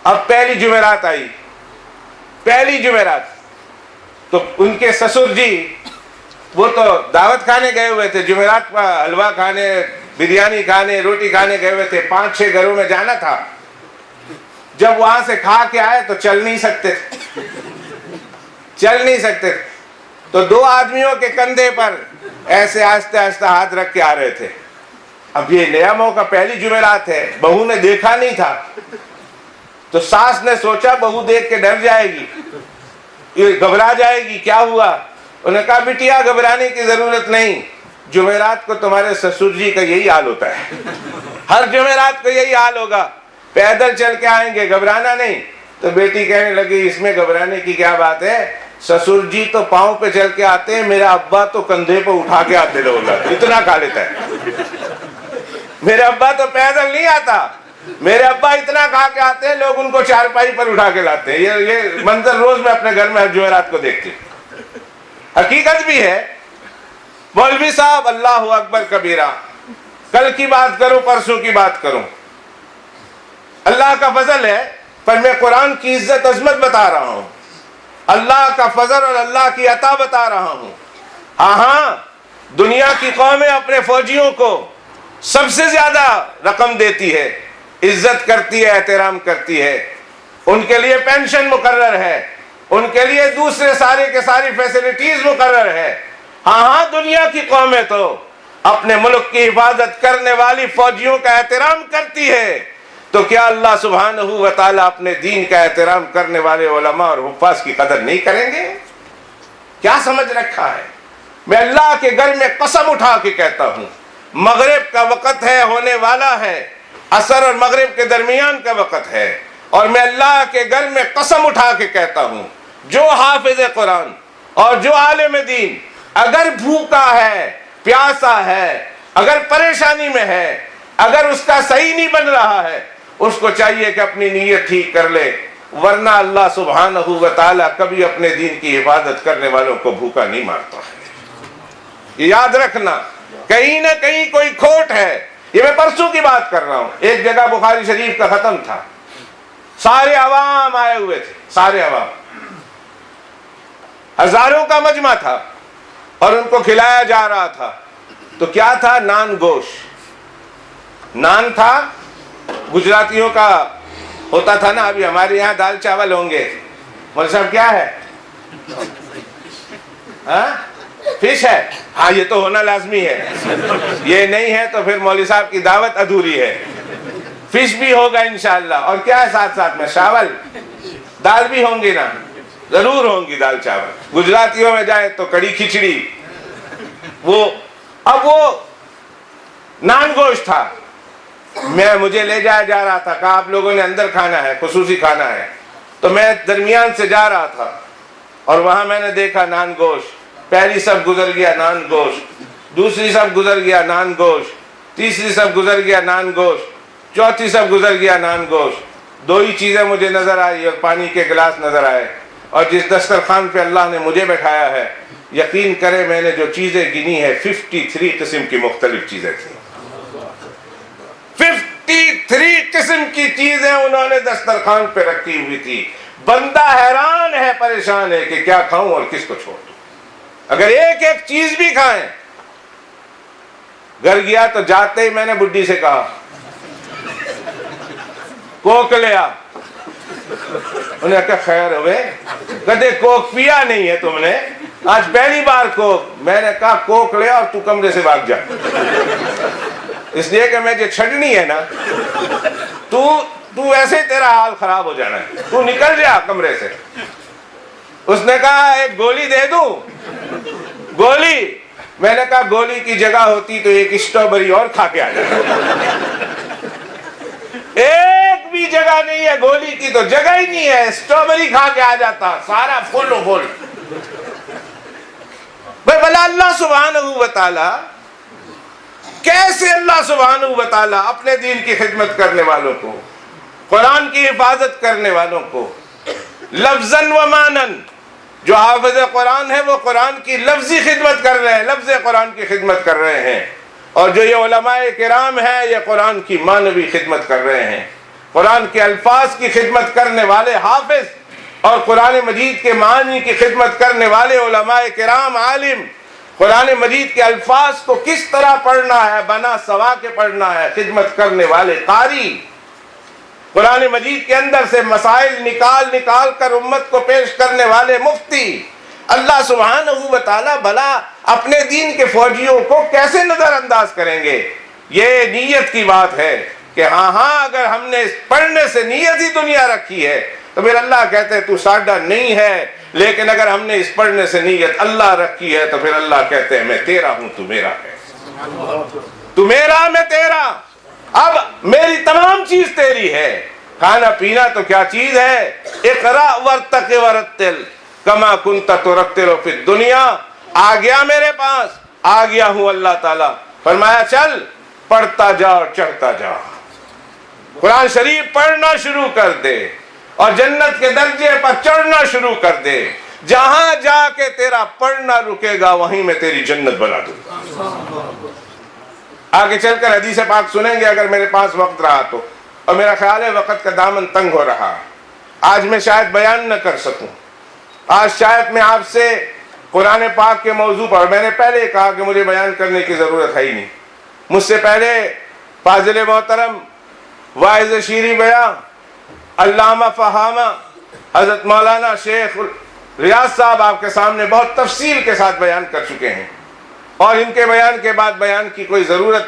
Speaker 1: اب پہلی جمعرات آئی، پہلی جمعرات تو ان کے سسر جی وہ تو دعوت کھانے گئے ہوئے تھے، جمعرات کا حلوہ کھانے، بریانی کھانے، روٹی کھانے گئے ہوئے تھے، 5-6 گھروں میں جانا تھا۔ جب وہاں سے کھا کے آئے تو چل نہیں سکتے، چل نہیں سکتے، تو 2 آدمیوں کے کندھے پر ایسے آہستہ آہستہ ہاتھ رکھ کے آ رہے تھے۔ اب یہ نیا موقع، پہلی جمعرات ہے، بہو نے دیکھا نہیں تھا، تو ساس نے سوچا بہو دیکھ کے ڈر جائے گی، یہ گھبرا جائے گی، کیا ہوا؟ انہوں نے کہا بٹیا گھبرانے کی ضرورت نہیں، جمعرات کو تمہارے سسر جی کا یہی حال ہوتا ہے، ہر جمعرات کو یہی حال ہوگا، پیدل چل کے آئیں گے، گھبرانا نہیں۔ تو بیٹی کہنے لگی اس میں گھبرانے کی کیا بات ہے، سسر جی تو پاؤں پہ چل کے آتے ہیں، میرا ابا تو کندھے پہ اٹھا کے آتے لوگ، اتنا کھا لیتا ہے۔ میرا ابا تو پیدل نہیں آتا، میرے ابا اتنا کھا کے آتے ہیں، لوگ ان کو چارپائی پر اٹھا کے لاتے ہیں۔ یہ منظر روز میں اپنے گھر میں ہر جمعرات کو دیکھتی ہوں، حقیقت بھی ہے۔ مولوی صاحب اللہ اکبر کبیرہ، کل کی بات کروں، پرسوں کی بات کروں، اللہ کا فضل ہے، پر میں قرآن کی عزت عظمت بتا رہا ہوں، اللہ کا فضل اور اللہ کی عطا بتا رہا ہوں۔ ہاں دنیا کی قومیں اپنے فوجیوں کو سب سے زیادہ رقم دیتی ہے، عزت کرتی ہے، احترام کرتی ہے، ان کے لیے پینشن مقرر ہے، ان کے لیے دوسرے سارے کے ساری فیسلٹیز مقرر ہے۔ ہاں دنیا کی قومیں تو اپنے ملک کی حفاظت کرنے والی فوجیوں کا احترام کرتی ہے، تو کیا اللہ سبحانہ و تعالیٰ اپنے دین کا احترام کرنے والے علماء اور حفاظ کی قدر نہیں کریں گے؟ کیا سمجھ رکھا ہے؟ میں اللہ کے گھر میں قسم اٹھا کے کہتا ہوں، مغرب کا وقت ہے، ہونے والا ہے، عصر اور مغرب کے درمیان کا وقت ہے، اور میں اللہ کے گھر میں قسم اٹھا کے کہتا ہوں، جو حافظ قرآن اور جو عالم دین اگر بھوکا ہے، پیاسا ہے، اگر پریشانی میں ہے، اگر اس کا صحیح نہیں بن رہا ہے، اس کو چاہیے کہ اپنی نیت ٹھیک کر لے، ورنہ اللہ سبحانہ و تعالیٰ کبھی اپنے دین کی حفاظت کرنے والوں کو بھوکا نہیں مارتا ہے۔ یہ یاد رکھنا، کہیں نہ کہیں کوئی کھوٹ ہے۔ یہ میں پرسوں کی بات کر رہا ہوں، ایک جگہ بخاری شریف کا ختم تھا، سارے عوام آئے ہوئے تھے، سارے عوام، ہزاروں کا مجمع تھا، اور ان کو کھلایا جا رہا تھا۔ تو کیا تھا؟ نان گوشت، نان تھا، گجراتیوں کا ہوتا تھا نا، ابھی ہمارے یہاں دال چاول ہوں گے، مولوی صاحب کیا ہے؟ فش ہے؟ ہاں یہ تو ہونا لازمی ہے، یہ نہیں ہے تو پھر مولوی صاحب کی دعوت ادھوری ہے۔ فش بھی ہوگا انشاءاللہ، اور کیا ہے ساتھ ساتھ میں؟ چاول، دال بھی ہوں گی نا، ضرور ہوں گی دال چاول۔ گجراتیوں میں جائے تو کڑی کھچڑی، اب وہ نان گوشت تھا. مجھے لے جایا جا رہا تھا, کہا آپ لوگوں نے اندر کھانا ہے, خصوصی کھانا ہے. تو میں درمیان سے جا رہا تھا اور وہاں میں نے دیکھا نان گوشت. پہلی سب گزر گیا نان گوشت, دوسری سب گزر گیا نان گوشت, تیسری سب گزر گیا نان گوشت, چوتھی سب گزر گیا نان گوشت. 2 ہی چیزیں مجھے نظر آئی اور پانی کے گلاس نظر آئے. اور جس دسترخوان پہ اللہ نے مجھے بٹھایا ہے, یقین کرے میں نے جو چیزیں گنی ہے 53 قسم کی مختلف چیزیں تھیں. 53 قسم کی چیزیں انہوں نے دسترخوان پہ رکھی ہوئی تھی. بندہ حیران ہے, پریشان ہے کہ کیا کھاؤں اور کس کو چھوڑ دوں. اگر ایک ایک چیز بھی کھائیں. گھر گیا تو جاتے ہی میں نے بڈھی سے کہا کوک لیا. انہوں نے کہا خیر ہوئے, کہتے کوک پیا نہیں ہے تم نے, آج پہلی بار کوک. میں نے کہا کوک لیا اور تو کمرے سے بھاگ جا, اس لیے کہ مجھے چھڑنی ہے نا. تو ایسے تیرا حال خراب ہو جانا ہے, تو نکل جا کمرے سے. اس نے کہا ایک گولی دے دوں. گولی. میں نے کہا گولی کی جگہ ہوتی تو ایک اسٹرابری اور کھا کے آ جاتا. ایک بھی جگہ نہیں ہے, گولی کی تو جگہ ہی نہیں ہے, اسٹرابری کھا کے آ جاتا سارا فل و فل. بھائی بھلا اللہ سبحانہ و تعالی کیسے, اللہ سبحانہ و تعالی اپنے دین کی خدمت کرنے والوں کو, قرآن کی حفاظت کرنے والوں کو لفظاً و معناً, جو حافظ قرآن ہے وہ قرآن کی لفظی خدمت کر رہے ہیں, لفظ قرآن کی خدمت کر رہے ہیں, اور جو یہ علماء کرام ہیں یہ قرآن کی معنوی خدمت کر رہے ہیں. قرآن کے الفاظ کی خدمت کرنے والے حافظ اور قرآن مجید کے معنی کی خدمت کرنے والے علماء کرام عالم, قرآن مجید کے الفاظ کو کس طرح پڑھنا ہے بنا سوا کے پڑھنا ہے خدمت کرنے والے قاری, قرآن مجید کے اندر سے مسائل نکال کر امت کو پیش کرنے والے مفتی. اللہ سبحانہ و تعالی بھلا اپنے دین کے فوجیوں کو کیسے نظر انداز کریں گے؟ یہ نیت کی بات ہے کہ ہاں اگر ہم نے پڑھنے سے نیت ہی دنیا رکھی ہے تو پھر اللہ کہتے ہیں تو ساڈا نہیں ہے, لیکن اگر ہم نے اس پڑھنے سے نیت اللہ رکھی ہے تو پھر اللہ کہتے ہیں میں تیرا ہوں تو میرا ہے, تو میرا میں تیرا. اب میری تمام چیز تیری ہے. کھانا پینا تو کیا چیز ہے, اقرا ورتق ورتل کما کنت ترتل فی الدنیا. آ گیا میرے پاس, آ گیا ہوں اللہ تعالیٰ, فرمایا چل پڑھتا جا اور چڑھتا جا. قرآن شریف پڑھنا شروع کر دے اور جنت کے درجے پر چڑھنا شروع کر دے. جہاں جا کے تیرا پڑھنا رکے گا وہیں میں تیری جنت بنا دوں گا. آگے چل کر حدیث پاک سنیں گے اگر میرے پاس وقت رہا تو, اور میرا خیال ہے وقت کا دامن تنگ ہو رہا. آج میں شاید بیان نہ کر سکوں. آج شاید میں آپ سے قرآن پاک کے موضوع پر, میں نے پہلے کہا کہ مجھے بیان کرنے کی ضرورت ہے ہی نہیں. مجھ سے پہلے فاضل محترم واعظ شیریں بیاں علامہ فہامہ حضرت مولانا شیخ ریاض صاحب آپ کے سامنے بہت تفصیل کے ساتھ بیان کر چکے ہیں, اور ان کے بیان کے بعد بیان کی کوئی ضرورت,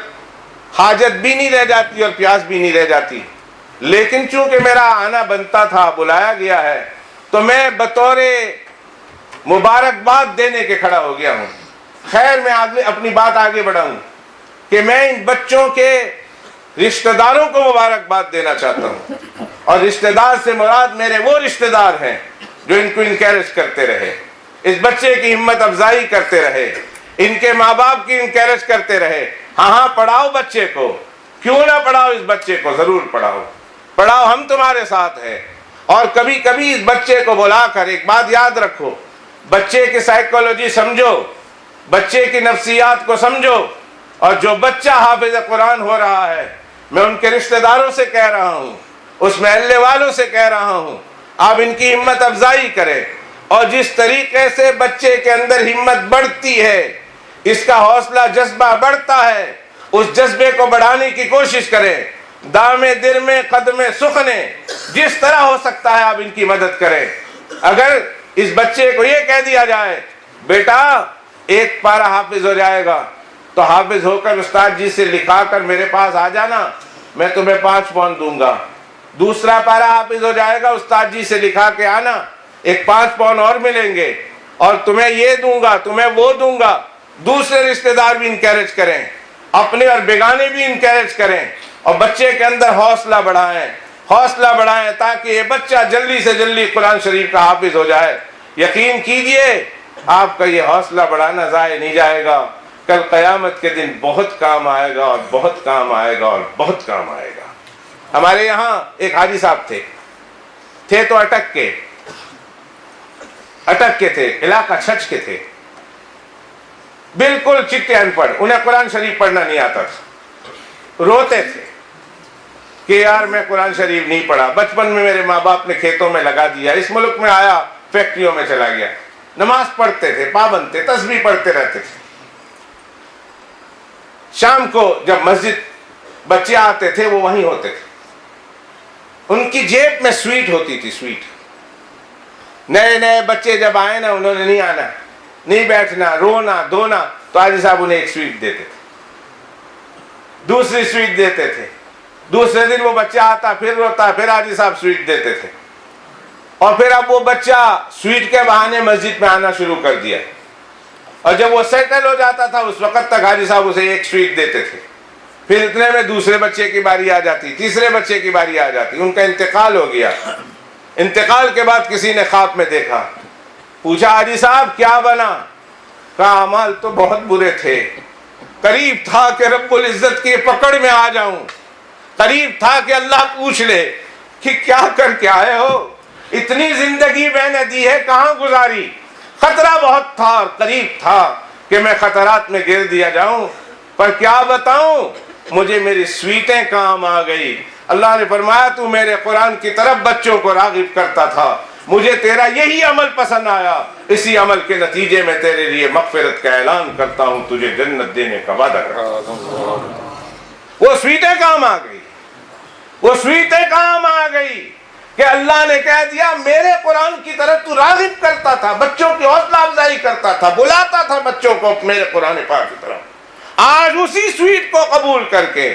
Speaker 1: حاجت بھی نہیں رہ جاتی اور پیاس بھی نہیں رہ جاتی. لیکن چونکہ میرا آنا بنتا تھا, بلایا گیا ہے, تو میں بطور مبارکباد دینے کے کھڑا ہو گیا ہوں. خیر میں اپنی بات آگے بڑھاؤں کہ میں ان بچوں کے رشتہ داروں کو مبارکباد دینا چاہتا ہوں, اور رشتہ دار سے مراد میرے وہ رشتہ دار ہیں جو ان کو انکریج کرتے رہے, اس بچے کی ہمت افزائی کرتے رہے, ان کے ماں باپ کی انکریج کرتے رہے. ہاں پڑھاؤ بچے کو, کیوں نہ پڑھاؤ اس بچے کو, ضرور پڑھاؤ, ہم تمہارے ساتھ ہیں. اور کبھی کبھی اس بچے کو بلا کر ایک بات یاد رکھو, بچے کی سائیکولوجی سمجھو, بچے کی نفسیات کو سمجھو. اور جو بچہ حافظ قرآن ہو رہا ہے, میں ان کے رشتہ داروں سے کہہ رہا ہوں, اس محلے والوں سے کہہ رہا ہوں, آپ ان کی ہمت افزائی کریں. اور جس طریقے سے بچے کے اندر ہمت بڑھتی ہے, اس کا حوصلہ جذبہ بڑھتا ہے, اس جذبے کو بڑھانے کی کوشش کریں. دامے در میں قدمے سخنے, جس طرح ہو سکتا ہے آپ ان کی مدد کریں. اگر اس بچے کو یہ کہہ دیا جائے بیٹا ایک پارہ حافظ ہو جائے گا تو حافظ ہو کر استاد جی سے لکھا کر میرے پاس آ جانا, میں تمہیں 5 پاؤنڈ دوں گا. دوسرا پارہ حافظ ہو جائے گا, استاد جی سے لکھا کے آنا, ایک 5 پاؤنڈ اور ملیں گے, اور تمہیں یہ دوں گا, تمہیں وہ دوں گا. دوسرے رشتہ دار بھی انکریج کریں. اپنے اور بیگانے بھی انکریج کریں اور بچے کے اندر حوصلہ بڑھائیں تاکہ یہ بچہ جلدی سے جلدی قرآن شریف کا حافظ ہو جائے۔ یقین کیجئے آپ کا یہ حوصلہ بڑھانا ضائع نہیں جائے گا، کل قیامت کے دن بہت کام آئے گا اور بہت کام آئے گا اور بہت کام آئے گا۔ ہمارے یہاں ایک حاجی صاحب تھے تو اٹک کے تھے، علاقہ چھچ کے تھے، بالکل چٹے ان پڑھ، انہیں قرآن شریف پڑھنا نہیں آتا تھا، روتے تھے کہ یار میں قرآن شریف نہیں پڑھا، بچپن میں میرے ماں باپ نے کھیتوں میں لگا دیا، اس ملک میں آیا فیکٹریوں میں چلا گیا۔ نماز پڑھتے تھے، پابند تھے، تسبیح پڑھتے رہتے تھے۔ شام کو جب مسجد بچے آتے تھے وہ وہیں ہوتے تھے، ان کی جیب میں سویٹ ہوتی تھی، سویٹ۔ نئے بچے جب آئے نا، انہوں نے نہیں آنا، نہیں بیٹھنا، رونا دھونا، تو حاجی صاحب انہیں ایک سویٹ دیتے تھے، دوسری سویٹ دیتے تھے، دوسرے دن وہ بچہ آتا پھر روتا، پھر حاجی صاحب سویٹ دیتے تھے، اور پھر اب وہ بچہ سویٹ کے بہانے مسجد میں آنا شروع کر دیا، اور جب وہ سیٹل ہو جاتا تھا اس وقت تک حاجی صاحب اسے ایک سویٹ دیتے تھے، پھر اتنے میں دوسرے بچے کی باری آ جاتی، تیسرے بچے کی باری آ جاتی، ان کا انتقال ہو گیا۔ انتقال کے بعد کسی نے خواب میں دیکھا، پوچھا حاجی صاحب کیا بنا؟ کہا اعمال تو بہت برے تھے، قریب تھا کہ رب العزت کی پکڑ میں آ جاؤں، قریب تھا کہ اللہ پوچھ لے کہ کیا کر کے آئے ہو، اتنی زندگی میں نے دی ہے کہاں گزاری، خطرہ بہت تھا اور قریب تھا کہ میں خطرات میں گر دیا جاؤں، پر کیا بتاؤں مجھے میری سویٹیں کام آ گئی۔ اللہ نے فرمایا تو میرے قرآن کی طرف بچوں کو راغب کرتا تھا، مجھے تیرا یہی عمل پسند آیا، اسی عمل کے نتیجے میں تیرے لیے مغفرت کا اعلان کرتا ہوں، تجھے جنت دینے کا وعدہ کرتا ہوں۔ وہ سویٹیں کام آ گئی، وہ سویٹیں کام آ گئی کہ اللہ نے کہہ دیا میرے قرآن کی طرف تو راغب کرتا تھا، بچوں کی حوصلہ افزائی کرتا تھا، بلاتا تھا بچوں کو میرے قرآن پاک کی طرف، آج اسی سویٹ کو قبول کر کے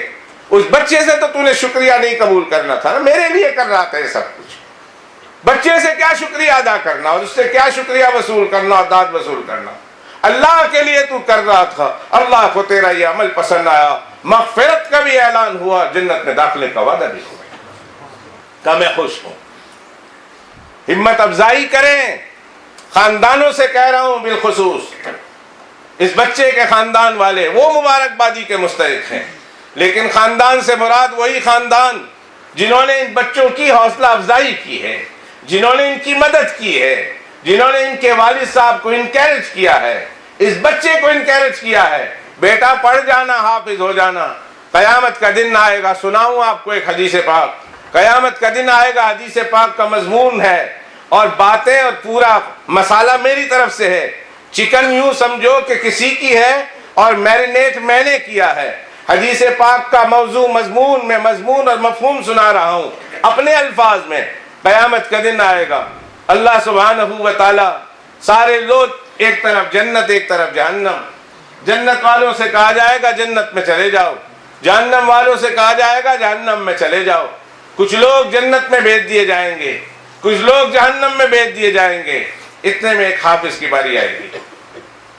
Speaker 1: اس بچے سے تو نے شکریہ نہیں قبول کرنا تھا نا، میرے لیے کر رہا تھا یہ سب کچھ، بچے سے کیا شکریہ ادا کرنا اور اس سے کیا شکریہ وصول کرنا اور داد وصول کرنا، اللہ کے لیے تو کر رہا تھا، اللہ کو تیرا یہ عمل پسند آیا، مغفرت کا بھی اعلان ہوا، جنت میں داخلے کا وعدہ بھی ہوا، کہ میں خوش ہوں۔ ہمت افزائی کریں، خاندانوں سے کہہ رہا ہوں بالخصوص، اس بچے کے خاندان والے وہ مبارکبادی کے مستحق ہیں، لیکن خاندان سے مراد وہی خاندان جنہوں نے ان بچوں کی حوصلہ افزائی کی ہے، جنہوں نے ان کی مدد کی ہے، جنہوں نے ان کے والد صاحب کو انکریج کیا ہے، اس بچے کو انکریج کیا ہے، بیٹا پڑھ جانا، حافظ ہو جانا، قیامت کا دن آئے گا، سناؤں آپ کو ایک حدیث پاک، قیامت کا دن آئے گا، حدیث پاک کا مضمون ہے اور باتیں اور پورا مسالہ میری طرف سے ہے، چکن یوں سمجھو کہ کسی کی ہے اور میرینیٹ میں نے کیا ہے، حدیث پاک کا موضوع مضمون میں مضمون اور مفہوم سنا رہا ہوں اپنے الفاظ میں۔ قیامت کا دن آئے گا، اللہ سبحانہ و تعالی سارے لوگ، ایک طرف جنت ایک طرف جہنم، جنت والوں سے کہا جائے گا جنت میں چلے جاؤ، جہنم والوں سے کہا جائے گا جہنم میں چلے جاؤ، کچھ لوگ جنت میں بھیج دیے جائیں گے، کچھ لوگ جہنم میں بھیج دیے جائیں گے، اتنے میں ایک حافظ کی باری آئے گی،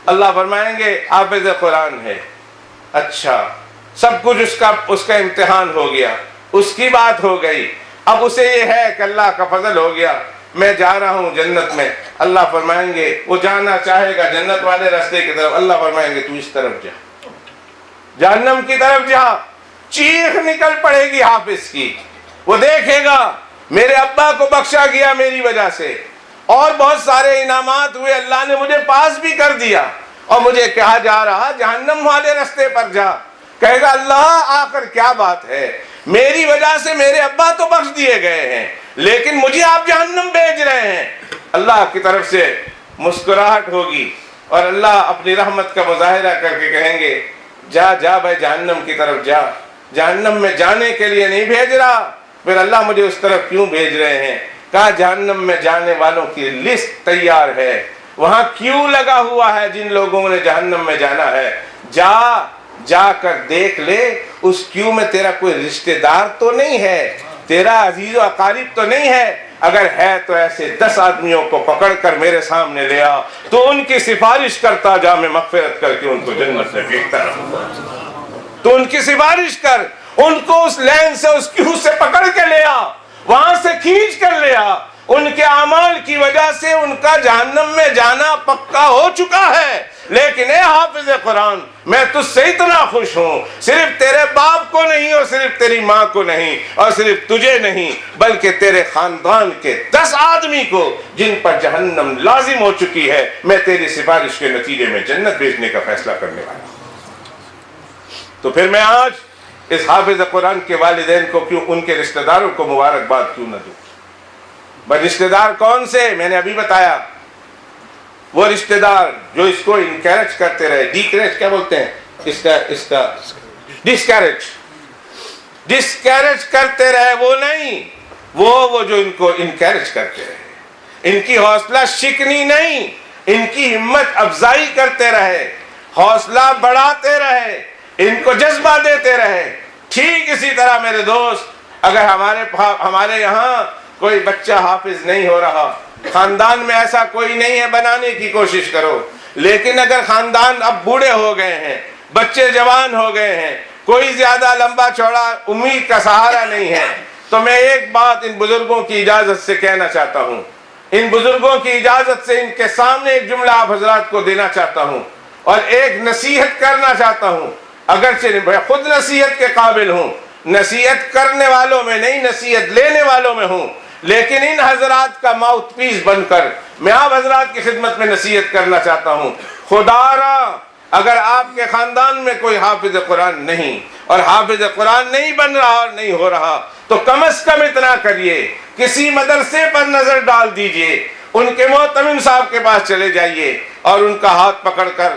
Speaker 1: اللہ فرمائیں گے حافظ قرآن ہے، اچھا سب کچھ اس کا امتحان ہو گیا، اس کی بات ہو گئی، اب اسے یہ ہے کہ اللہ کا فضل ہو گیا، میں جا رہا ہوں جنت میں، اللہ فرمائیں گے وہ جانا چاہے گا جنت والے راستے کی طرف، اللہ فرمائیں گے تو اس طرف جا، جہنم کی طرف جا، چیخ نکل پڑے گی حافظ کی، وہ دیکھے گا میرے ابا کو بخشا گیا میری وجہ سے، اور بہت سارے انعامات ہوئے، اللہ نے مجھے پاس بھی کر دیا، اور مجھے کہا جا رہا جہنم والے راستے پر جا، کہے گا اللہ آخر کیا بات ہے، میری وجہ سے میرے ابا تو بخش دیے گئے ہیں لیکن مجھے آپ جہنم بھیج رہے ہیں، اللہ کی طرف سے مسکراہٹ ہوگی اور اللہ اپنی رحمت کا مظاہرہ کر کے کہیں گے جا جا بھائی جہنم کی طرف جا، جہنم میں جانے کے لیے نہیں بھیج رہا، پھر اللہ مجھے اس طرف کیوں بھیج رہے ہیں، کہا جہنم میں جانے والوں کی لسٹ تیار ہے، وہاں کیوں لگا ہوا ہے جن لوگوں نے جہنم میں جانا ہے، جا کر دیکھ لے، اس کیوں میں تیرا کوئی رشتہ دار تو نہیں ہے، تیرا عزیز و اقارب تو نہیں ہے، اگر ہے تو ایسے 10 آدمیوں کو پکڑ کر میرے سامنے لے آ، تو ان کی سفارش کرتا جا، میں مغفرت کر کے ان کو جنت سے بھیجتا رہوں۔ تو ان کی سفارش کر، ان کو اس لین سے، اس کیو سے پکڑ کے لے آ، وہاں سے کھینچ کر لے آ۔ ان کے اعمال کی وجہ سے ان کا جہنم میں جانا پکا ہو چکا ہے، لیکن اے حافظ قرآن، میں تجھ سے اتنا خوش ہوں، صرف تیرے باپ کو نہیں اور صرف تیری ماں کو نہیں اور صرف تجھے نہیں، بلکہ تیرے خاندان کے 10 آدمی کو جن پر جہنم لازم ہو چکی ہے، میں تیری سفارش کے نتیجے میں جنت بھیجنے کا فیصلہ کرنے والا ہوں۔ تو پھر میں آج اس حافظ قرآن کے والدین کو کیوں، ان کے رشتہ داروں کو مبارکباد کیوں نہ دوں؟ بس رشتہ دار کون سے؟ میں نے ابھی بتایا، وہ رشتہ دار جو اس کو انکریج کرتے رہے، ڈیکریج کیا بولتے ہیں اس کا ڈسکریج کرتے رہے، وہ نہیں، وہ جو ان کو انکریج کرتے رہے، ان کی حوصلہ شکنی نہیں، ان کی ہمت افزائی کرتے رہے، حوصلہ بڑھاتے رہے، ان کو جذبہ دیتے رہے۔ ٹھیک اسی طرح میرے دوست، اگر ہمارے یہاں کوئی بچہ حافظ نہیں ہو رہا، خاندان میں ایسا کوئی نہیں ہے، بنانے کی کوشش کرو، لیکن اگر خاندان اب بوڑھے ہو گئے ہیں، بچے جوان ہو گئے ہیں، کوئی زیادہ لمبا چوڑا امید کا سہارا نہیں ہے، تو میں ایک بات ان بزرگوں کی اجازت سے کہنا چاہتا ہوں، ان بزرگوں کی اجازت سے ان کے سامنے ایک جملہ آپ حضرات کو دینا چاہتا ہوں اور ایک نصیحت کرنا چاہتا ہوں، اگرچہ میں خود نصیحت کے قابل ہوں، نصیحت کرنے والوں میں نہیں، نصیحت لینے والوں میں ہوں، لیکن ان حضرات کا ماؤتھ پیس بن کر میں آپ حضرات کی خدمت میں نصیحت کرنا چاہتا ہوں۔ خدا را، اگر آپ کے خاندان میں کوئی حافظ قرآن نہیں اور حافظ قرآن نہیں بن رہا اور نہیں ہو رہا، تو کم از کم اتنا کریے، کسی مدرسے پر نظر ڈال دیجئے، ان کے محتمم صاحب کے پاس چلے جائیے اور ان کا ہاتھ پکڑ کر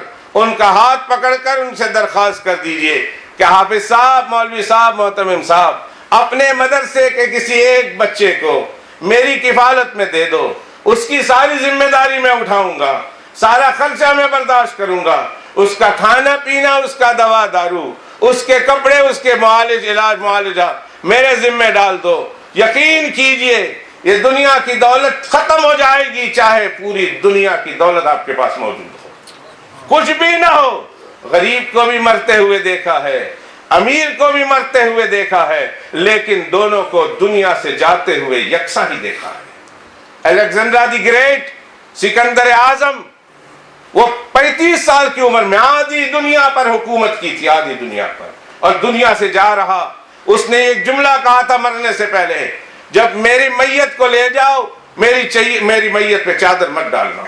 Speaker 1: ان سے درخواست کر دیجئے کہ حافظ صاحب، مولوی صاحب، محتمم صاحب، اپنے مدرسے کے کسی ایک بچے کو میری کفالت میں دے دو، اس کی ساری ذمہ داری میں اٹھاؤں گا، سارا خرچہ میں برداشت کروں گا، اس کا کھانا پینا، اس کا دوا دارو، اس کے کپڑے، اس کے معالجہ میرے ذمہ ڈال دو۔ یقین کیجئے یہ دنیا کی دولت ختم ہو جائے گی، چاہے پوری دنیا کی دولت آپ کے پاس موجود ہو، کچھ بھی نہ ہو۔ غریب کو بھی مرتے ہوئے دیکھا ہے، امیر کو بھی مرتے ہوئے دیکھا ہے، لیکن دونوں کو دنیا سے جاتے ہوئے یکساں ہی دیکھا ہے۔ الیگزینڈر دی گریٹ، سکندر اعظم، وہ 35 سال کی عمر میں آدھی دنیا پر حکومت کی تھی، آدھی دنیا پر، اور دنیا سے جا رہا۔ اس نے ایک جملہ کہا تھا مرنے سے پہلے، جب میری میت کو لے جاؤ، میری میت پہ چادر مت ڈالنا،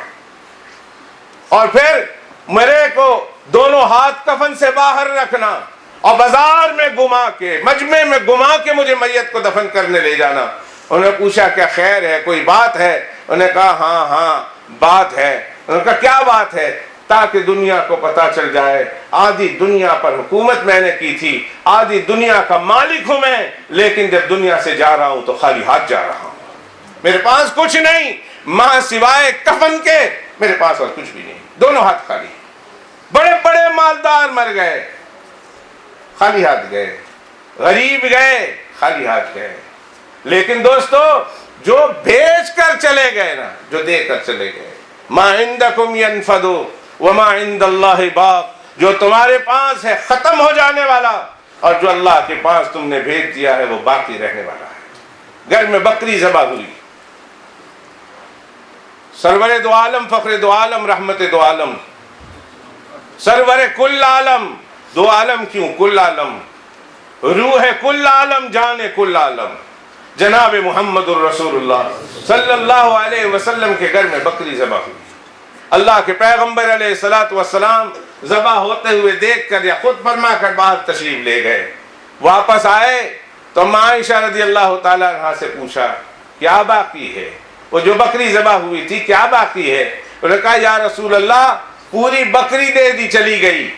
Speaker 1: اور پھر مرے کو دونوں ہاتھ کفن سے باہر رکھنا اور بازار میں گھما کے، مجمع میں گھما کے مجھے میت کو دفن کرنے لے جانا۔ انہوں نے پوچھا کیا خیر ہے، کوئی بات ہے؟ انہوں نے کہا ہاں بات ہے۔ انہوں نے کہا کیا بات ہے؟ تاکہ دنیا کو پتا چل جائے آدھی دنیا پر حکومت میں نے کی تھی، آدھی دنیا کا مالک ہوں میں، لیکن جب دنیا سے جا رہا ہوں تو خالی ہاتھ جا رہا ہوں، میرے پاس کچھ نہیں، ماں سوائے کفن کے میرے پاس اور کچھ بھی نہیں، دونوں ہاتھ خالی۔ بڑے بڑے مالدار مر گئے، خالی ہاتھ گئے، غریب گئے، خالی ہاتھ گئے، لیکن دوستو جو بھیج کر چلے گئے نا، جو دے کر چلے گئے، ما عندکم ینفد وما عند اللہ باق، جو تمہارے پاس ہے ختم ہو جانے والا، اور جو اللہ کے پاس تم نے بھیج دیا ہے وہ باقی رہنے والا ہے۔ گھر میں بکری ذبح ہوئی، سرور دو عالم، فخر دو عالم، رحمت دو عالم، سرور کل عالم، دو عالم کیوں، کل عالم، روح کل عالم، جان کل عالم، جناب محمد الرسول اللہ صلی اللہ علیہ وسلم کے گھر میں بکری ذبح ہوئی۔ اللہ کے پیغمبر علیہ الصلوۃ والسلام ذبح ہوتے ہوئے دیکھ کر یا خود فرما کر باہر تشریف لے گئے۔ واپس آئے تو ماں عائشہ رضی اللہ تعالیٰ عنہا سے پوچھا کیا باقی ہے؟ وہ جو بکری ذبح ہوئی تھی کیا باقی ہے؟ انہوں نے کہا یا رسول اللہ پوری بکری دے دی چلی گئی،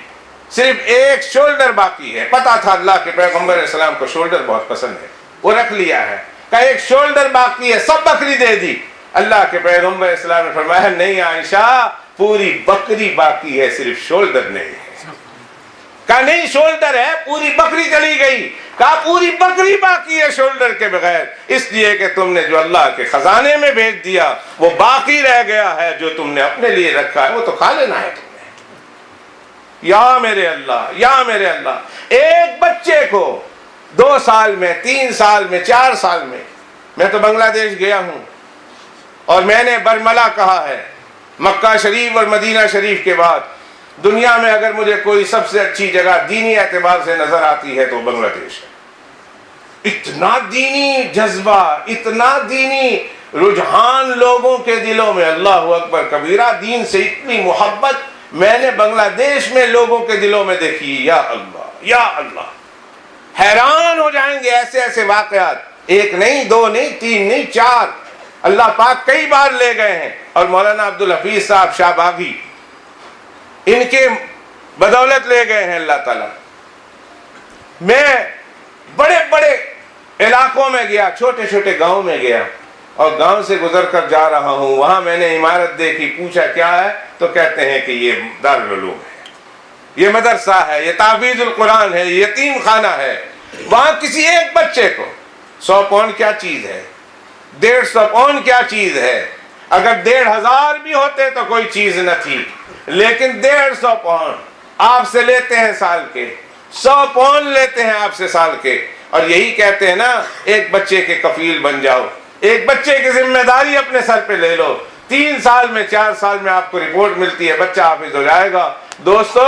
Speaker 1: صرف ایک شولڈر باقی ہے۔ پتا تھا اللہ کے پیغمبر علیہ السلام کو شولڈر بہت پسند ہے، وہ رکھ لیا ہے، کہ ایک شولڈر باقی ہے، سب بکری دے دی۔ اللہ کے پیغمبر علیہ السلام نے فرمایا نہیں عائشہ، پوری بکری باقی ہے، صرف شولڈر نہیں ہے۔ کہا نہیں شولڈر ہے، پوری بکری چلی گئی۔ کہا پوری بکری باقی ہے شولڈر کے بغیر، اس لیے کہ تم نے جو اللہ کے خزانے میں بھیج دیا وہ باقی رہ گیا ہے، جو تم نے اپنے لیے رکھا ہے وہ تو کھا لینا ہے تم نے۔ یا میرے اللہ، یا میرے اللہ۔ ایک بچے کو 2 سال میں، 3 سال میں، 4 سال میں تو بنگلہ دیش گیا ہوں اور میں نے برملا کہا ہے، مکہ شریف اور مدینہ شریف کے بعد دنیا میں اگر مجھے کوئی سب سے اچھی جگہ دینی اعتبار سے نظر آتی ہے تو بنگلہ دیش ہے۔ اتنا دینی جذبہ، اتنا دینی رجحان لوگوں کے دلوں میں، اللہ اکبر کبیرہ، دین سے اتنی محبت میں نے بنگلہ دیش میں لوگوں کے دلوں میں دیکھی۔ یا اللہ، یا اللہ، حیران ہو جائیں گے ایسے ایسے واقعات، 1 نہیں، 2 نہیں، 3 نہیں، 4 اللہ پاک کئی بار لے گئے ہیں۔ اور مولانا عبدالحفیظ صاحب شاہ باغی، ان کے بدولت لے گئے ہیں اللہ تعالیٰ۔ میں بڑے بڑے علاقوں میں گیا، چھوٹے چھوٹے گاؤں میں گیا اور گاؤں سے گزر کر جا رہا ہوں، وہاں میں نے عمارت دیکھی، پوچھا کیا ہے تو کہتے ہیں کہ یہ دارالعلوم ہے، یہ مدرسہ ہے، یہ تحفیظ القرآن ہے، یہ یتیم خانہ ہے۔ وہاں کسی ایک بچے کو 100 پاؤنڈ کیا چیز ہے، 150 پاؤنڈ کیا چیز ہے، اگر 1500 بھی ہوتے تو کوئی چیز نہ تھی، لیکن 150 پاؤنڈ آپ سے لیتے ہیں سال کے، 100 پاؤنڈ لیتے ہیں آپ سے سال کے، اور یہی کہتے ہیں نا ایک بچے کے کفیل بن جاؤ، ایک بچے کی ذمہ داری اپنے سر پہ لے لو، 3 سال میں 4 سال میں آپ کو رپورٹ ملتی ہے بچہ حافظ ہو جائے گا۔ دوستو،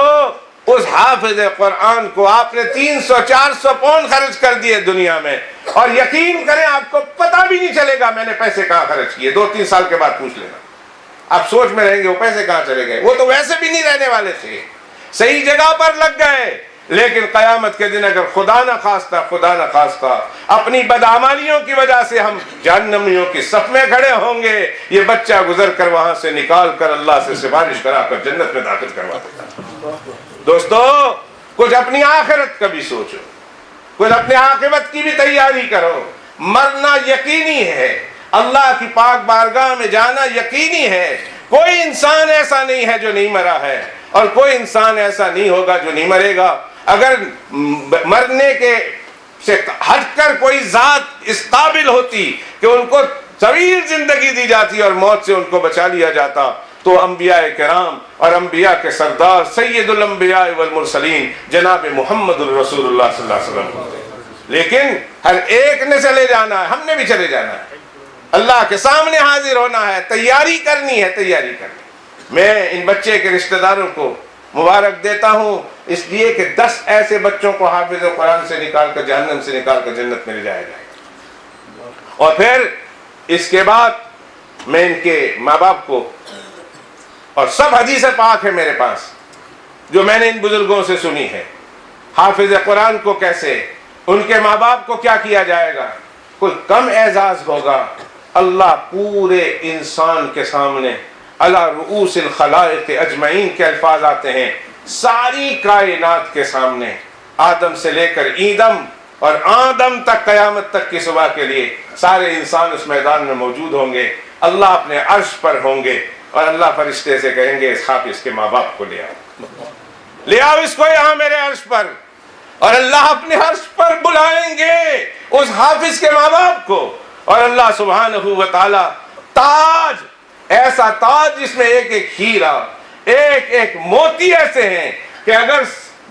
Speaker 1: اس حافظ قرآن کو آپ نے 300-400 پاؤنڈ خرچ کر دیے دنیا میں، اور یقین کریں آپ کو پتہ بھی نہیں چلے گا میں نے پیسے کہاں خرچ کیے۔ 2-3 سال کے بعد پوچھ لینا، آپ سوچ میں رہیں گے وہ پیسے کہاں چلے گئے، وہ تو ویسے بھی نہیں رہنے والے تھے، صحیح جگہ پر لگ گئے، لیکن قیامت کے دن اگر خدا نہ خواستہ اپنی بدعمالیوں کی وجہ سے ہم جہنمیوں کی صف میں کھڑے ہوں گے، یہ بچہ گزر کر وہاں سے نکال کر اللہ سے سفارش کرا کر جنت میں داخل کروا دیتا۔ دوستو، کچھ اپنی آخرت کا بھی سوچو، کچھ اپنے عاقبت کی بھی تیاری کرو۔ مرنا یقینی ہے، اللہ کی پاک بارگاہ میں جانا یقینی ہے، کوئی انسان ایسا نہیں ہے جو نہیں مرا ہے، اور کوئی انسان ایسا نہیں ہوگا جو نہیں مرے گا۔ اگر مرنے کے سے ہٹ کر کوئی ذات اس قابل ہوتی کہ ان کو طویل زندگی دی جاتی اور موت سے ان کو بچا لیا جاتا تو انبیاء کرام اور انبیاء کے سردار سید الانبیاء والمرسلین جناب محمد الرسول اللہ صلی اللہ علیہ وسلم ہوتے، لیکن ہر ایک نے چلے جانا ہے، ہم نے بھی چلے جانا ہے، اللہ کے سامنے حاضر ہونا ہے، تیاری کرنی ہے، تیاری کرنی۔ میں ان بچے کے رشتہ داروں کو مبارک دیتا ہوں اس لیے کہ 10 ایسے بچوں کو حافظ قرآن سے نکال کر جہنم سے نکال کر جنت میں لے جایا جائے گا۔ اور پھر اس کے بعد میں ان کے ماں باپ کو، اور سب حدیث پاک ہے میرے پاس جو میں نے ان بزرگوں سے سنی ہے، حافظ قرآن کو کیسے، ان کے ماں باپ کو کیا کیا جائے گا، کوئی کم اعزاز ہوگا؟ اللہ پورے انسان کے سامنے علی رؤوس الخلائق اجمعین کے الفاظ آتے ہیں، ساری کائنات کے سامنے، آدم سے لے کر ایدم اور آدم تک، قیامت تک کی صبح کے لیے سارے انسان اس میدان میں موجود ہوں گے، اللہ اپنے عرش پر ہوں گے، اور اللہ فرشتے سے کہیں گے اس حافظ کے ماں باپ کو لے آؤ اس کو یہاں میرے عرش پر، اور اللہ اپنے عرش پر بلائیں گے اس حافظ کے ماں باپ کو، اور اللہ سبحانہ و تعالی تاج، ایسا تاج جس میں ایک ایک ہیرا، ایک ایک موتی ایسے ہیں کہ اگر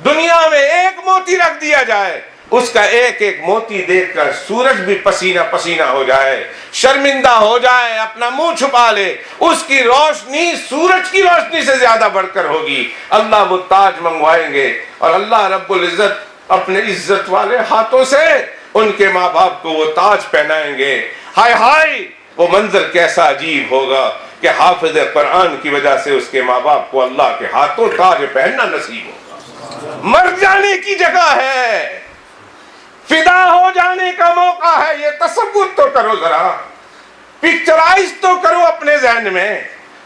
Speaker 1: دنیا میں ایک موتی رکھ دیا جائے اس کا ایک ایک موتی دیکھ کر سورج بھی پسینہ پسینہ ہو جائے، شرمندہ ہو جائے، اپنا منہ چھپا لے، اس کی روشنی سورج کی روشنی سے زیادہ بڑھ کر ہوگی۔ اللہ وہ تاج منگوائیں گے، اور اللہ رب العزت اپنے عزت والے ہاتھوں سے ان کے ماں باپ کو وہ تاج پہنائیں گے۔ ہائے ہائے، وہ منظر کیسا عجیب ہوگا کہ حافظ قرآن کی وجہ سے اس کے ماں باپ کو اللہ کے ہاتھوں تاج پہننا نصیب ہوگا۔ مر جانے کی جگہ ہے، فدا ہو جانے کا موقع ہے، یہ تصور تو کرو، ذرا پکچرائز تو کرو اپنے ذہن میں،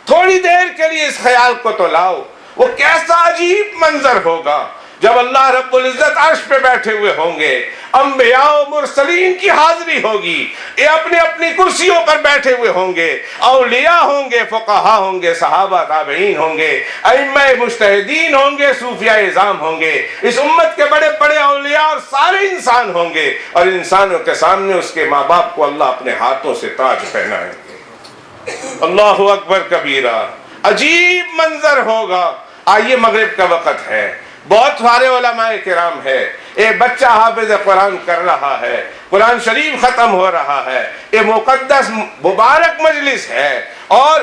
Speaker 1: تھوڑی دیر کے لیے اس خیال کو تو لاؤ، وہ کیسا عجیب منظر ہوگا جب اللہ رب العزت عرش پہ بیٹھے ہوئے ہوں گے، انبیاء و مرسلین کی حاضری ہوگی، یہ اپنی اپنی کرسیوں پر بیٹھے ہوئے ہوں گے، اولیاء ہوں گے، فقہا ہوں گے، صحابہ تابعین ہوں گے، ائمہ مجتہدین ہوں گے، صوفیاء اعظام ہوں گے، اس امت کے بڑے بڑے اولیاء اور سارے انسان ہوں گے، اور انسانوں کے سامنے اس کے ماں باپ کو اللہ اپنے ہاتھوں سے تاج پہنائیں گے۔ اللہ اکبر کبیرہ، عجیب منظر ہوگا۔ آئیے مغرب کا وقت ہے، بہت سارے علماء کرام ہے، ایک بچہ حافظ قرآن کر رہا ہے، قرآن شریف ختم ہو رہا ہے، یہ مقدس مبارک مجلس ہے اور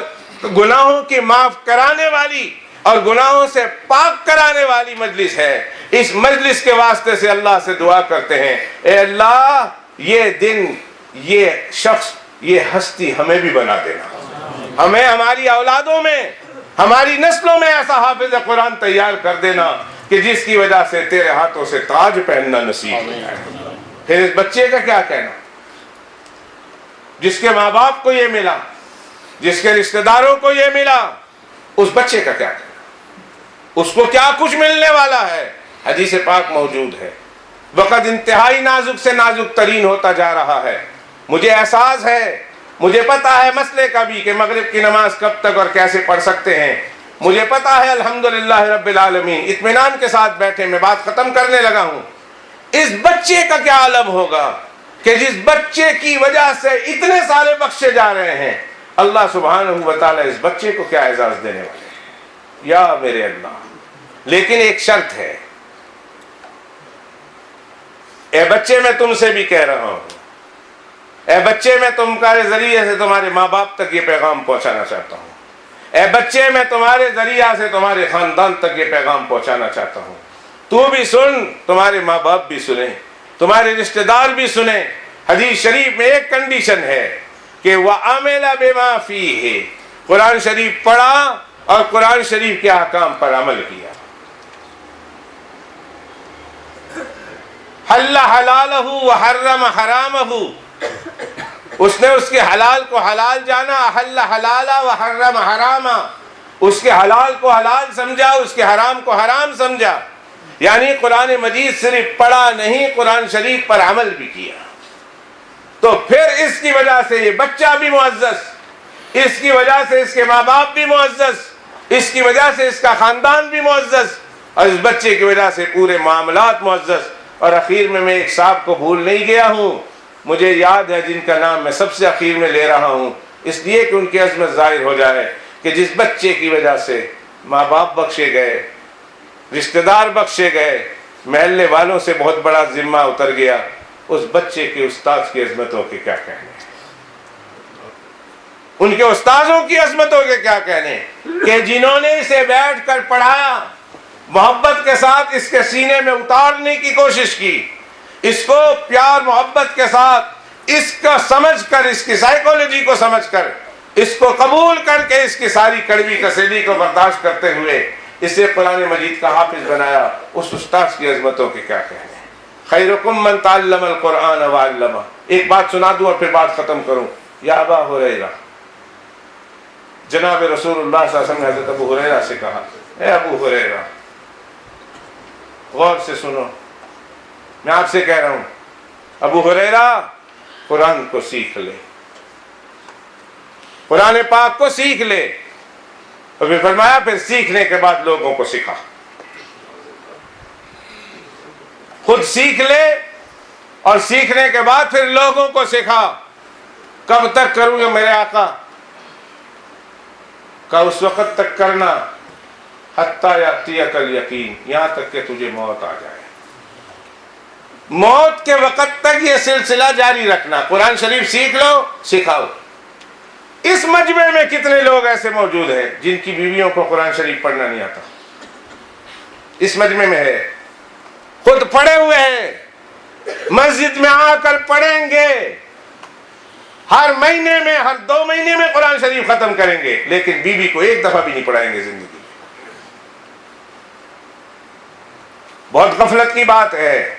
Speaker 1: گناہوں کی معاف کرانے والی اور گناہوں سے پاک کرانے والی مجلس ہے۔ اس مجلس کے واسطے سے اللہ سے دعا کرتے ہیں، اے اللہ یہ دن، یہ شخص، یہ ہستی ہمیں بھی بنا دینا، ہمیں ہماری اولادوں میں، ہماری نسلوں میں ایسا حافظ قرآن تیار کر دینا کہ جس کی وجہ سے تیرے ہاتھوں سے تاج پہننا نصیب ہو جائے۔ پھر اس بچے کا کیا کہنا، جس کے ماں باپ کو یہ ملا، جس کے رشتہ داروں کو یہ ملا، اس بچے کا کیا کہنا، اس کو کیا کچھ ملنے والا ہے؟ حدیث پاک موجود ہے، وقت انتہائی نازک سے نازک ترین ہوتا جا رہا ہے۔ مجھے احساس ہے، مجھے پتا ہے مسئلے کا بھی کہ مغرب کی نماز کب تک اور کیسے پڑھ سکتے ہیں، مجھے پتا ہے الحمدللہ رب العالمین، اطمینان کے ساتھ بیٹھے، میں بات ختم کرنے لگا ہوں۔ اس بچے کا کیا عالم ہوگا کہ جس بچے کی وجہ سے اتنے سارے بخشے جا رہے ہیں، اللہ سبحانہ و تعالیٰ اس بچے کو کیا اعزاز دینے والے ہیں، یا میرے اللہ۔ لیکن ایک شرط ہے، اے بچے میں تم سے بھی کہہ رہا ہوں، اے بچے میں تمہارے ذریعے سے تمہارے ماں باپ تک یہ پیغام پہنچانا چاہتا ہوں، اے بچے میں تمہارے ذریعہ سے تمہارے خاندان تک یہ پیغام پہنچانا چاہتا ہوں۔ تو بھی سن، تمہارے ماں باپ بھی سنیں، تمہارے رشتہ دار بھی سنیں۔ حدیث شریف میں ایک کنڈیشن ہے کہ وَعَمِلَ بِمَا فِيهِ، قرآن شریف پڑھا اور قرآن شریف کے احکام پر عمل کیا۔ حل حلالہ وحرم حرامہ، اس نے اس کے حلال کو حلال جانا، حل حلالہ وحرم حرامہ، اس کے حلال کو حلال سمجھا، اس کے حرام کو حرام سمجھا۔ یعنی قرآن مجید صرف پڑھا نہیں، قرآن شریف پر عمل بھی کیا۔ تو پھر اس کی وجہ سے یہ بچہ بھی معزز، اس کی وجہ سے اس کے ماں باپ بھی معزز، اس کی وجہ سے اس کا خاندان بھی معزز، اور اس بچے کی وجہ سے پورے معاملات معزز۔ اور اخیر میں ایک صاحب کو بھول نہیں گیا ہوں، مجھے یاد ہے، جن کا نام میں سب سے اخیر میں لے رہا ہوں اس لیے کہ ان کی عظمت ظاہر ہو جائے، کہ جس بچے کی وجہ سے ماں باپ بخشے گئے، رشتہ دار بخشے گئے، محلے والوں سے بہت بڑا ذمہ اتر گیا، اس بچے کے استاد کی عظمتوں کے کیا کہنے، ان کے استاذوں کی عظمتوں کے کیا کہنے، کہ جنہوں نے اسے بیٹھ کر پڑھایا، محبت کے ساتھ اس کے سینے میں اتارنے کی کوشش کی، اس کو پیار محبت کے ساتھ اس کا سمجھ کر، اس کی سائیکولوجی کو سمجھ کر، اس کو قبول کر کے، اس کی ساری کڑوی کسیلی کو برداشت کرتے ہوئے اسے قرآن مجید کا حافظ بنایا، اس استاذ کی عظمتوں کے کیا کہنے۔ خیرکم من تعلم القرآن وعلمہ۔ ایک بات سنا دوں اور پھر بات ختم کروں۔ یا ابا ہریرہ، جناب رسول اللہ صلی اللہ علیہ وسلم نے حضرت ابو ہریرہ سے کہا، اے ابو ہریرہ غور سے سنو، میں آپ سے کہہ رہا ہوں، ابو ہریرہ قرآن کو سیکھ لے، قرآن پاک کو سیکھ لے۔ اور پھر فرمایا پھر سیکھنے کے بعد لوگوں کو سکھا، خود سیکھ لے اور سیکھنے کے بعد پھر لوگوں کو سکھا۔ کب تک کروں گا میرے آقا؟ کہ اس وقت تک کرنا حتیٰ یأتیک الیقین، یہاں تک کہ تجھے موت آ جائے۔ موت کے وقت تک یہ سلسلہ جاری رکھنا، قرآن شریف سیکھ لو، سکھاؤ۔ اس مجمع میں کتنے لوگ ایسے موجود ہیں جن کی بیویوں کو قرآن شریف پڑھنا نہیں آتا؟ اس مجمع میں ہے، خود پڑھے ہوئے ہیں، مسجد میں آ کر پڑھیں گے، ہر مہینے میں، ہر 2 مہینے میں قرآن شریف ختم کریں گے، لیکن بیوی کو ایک دفعہ بھی نہیں پڑھائیں گے زندگی میں۔ بہت غفلت کی بات ہے،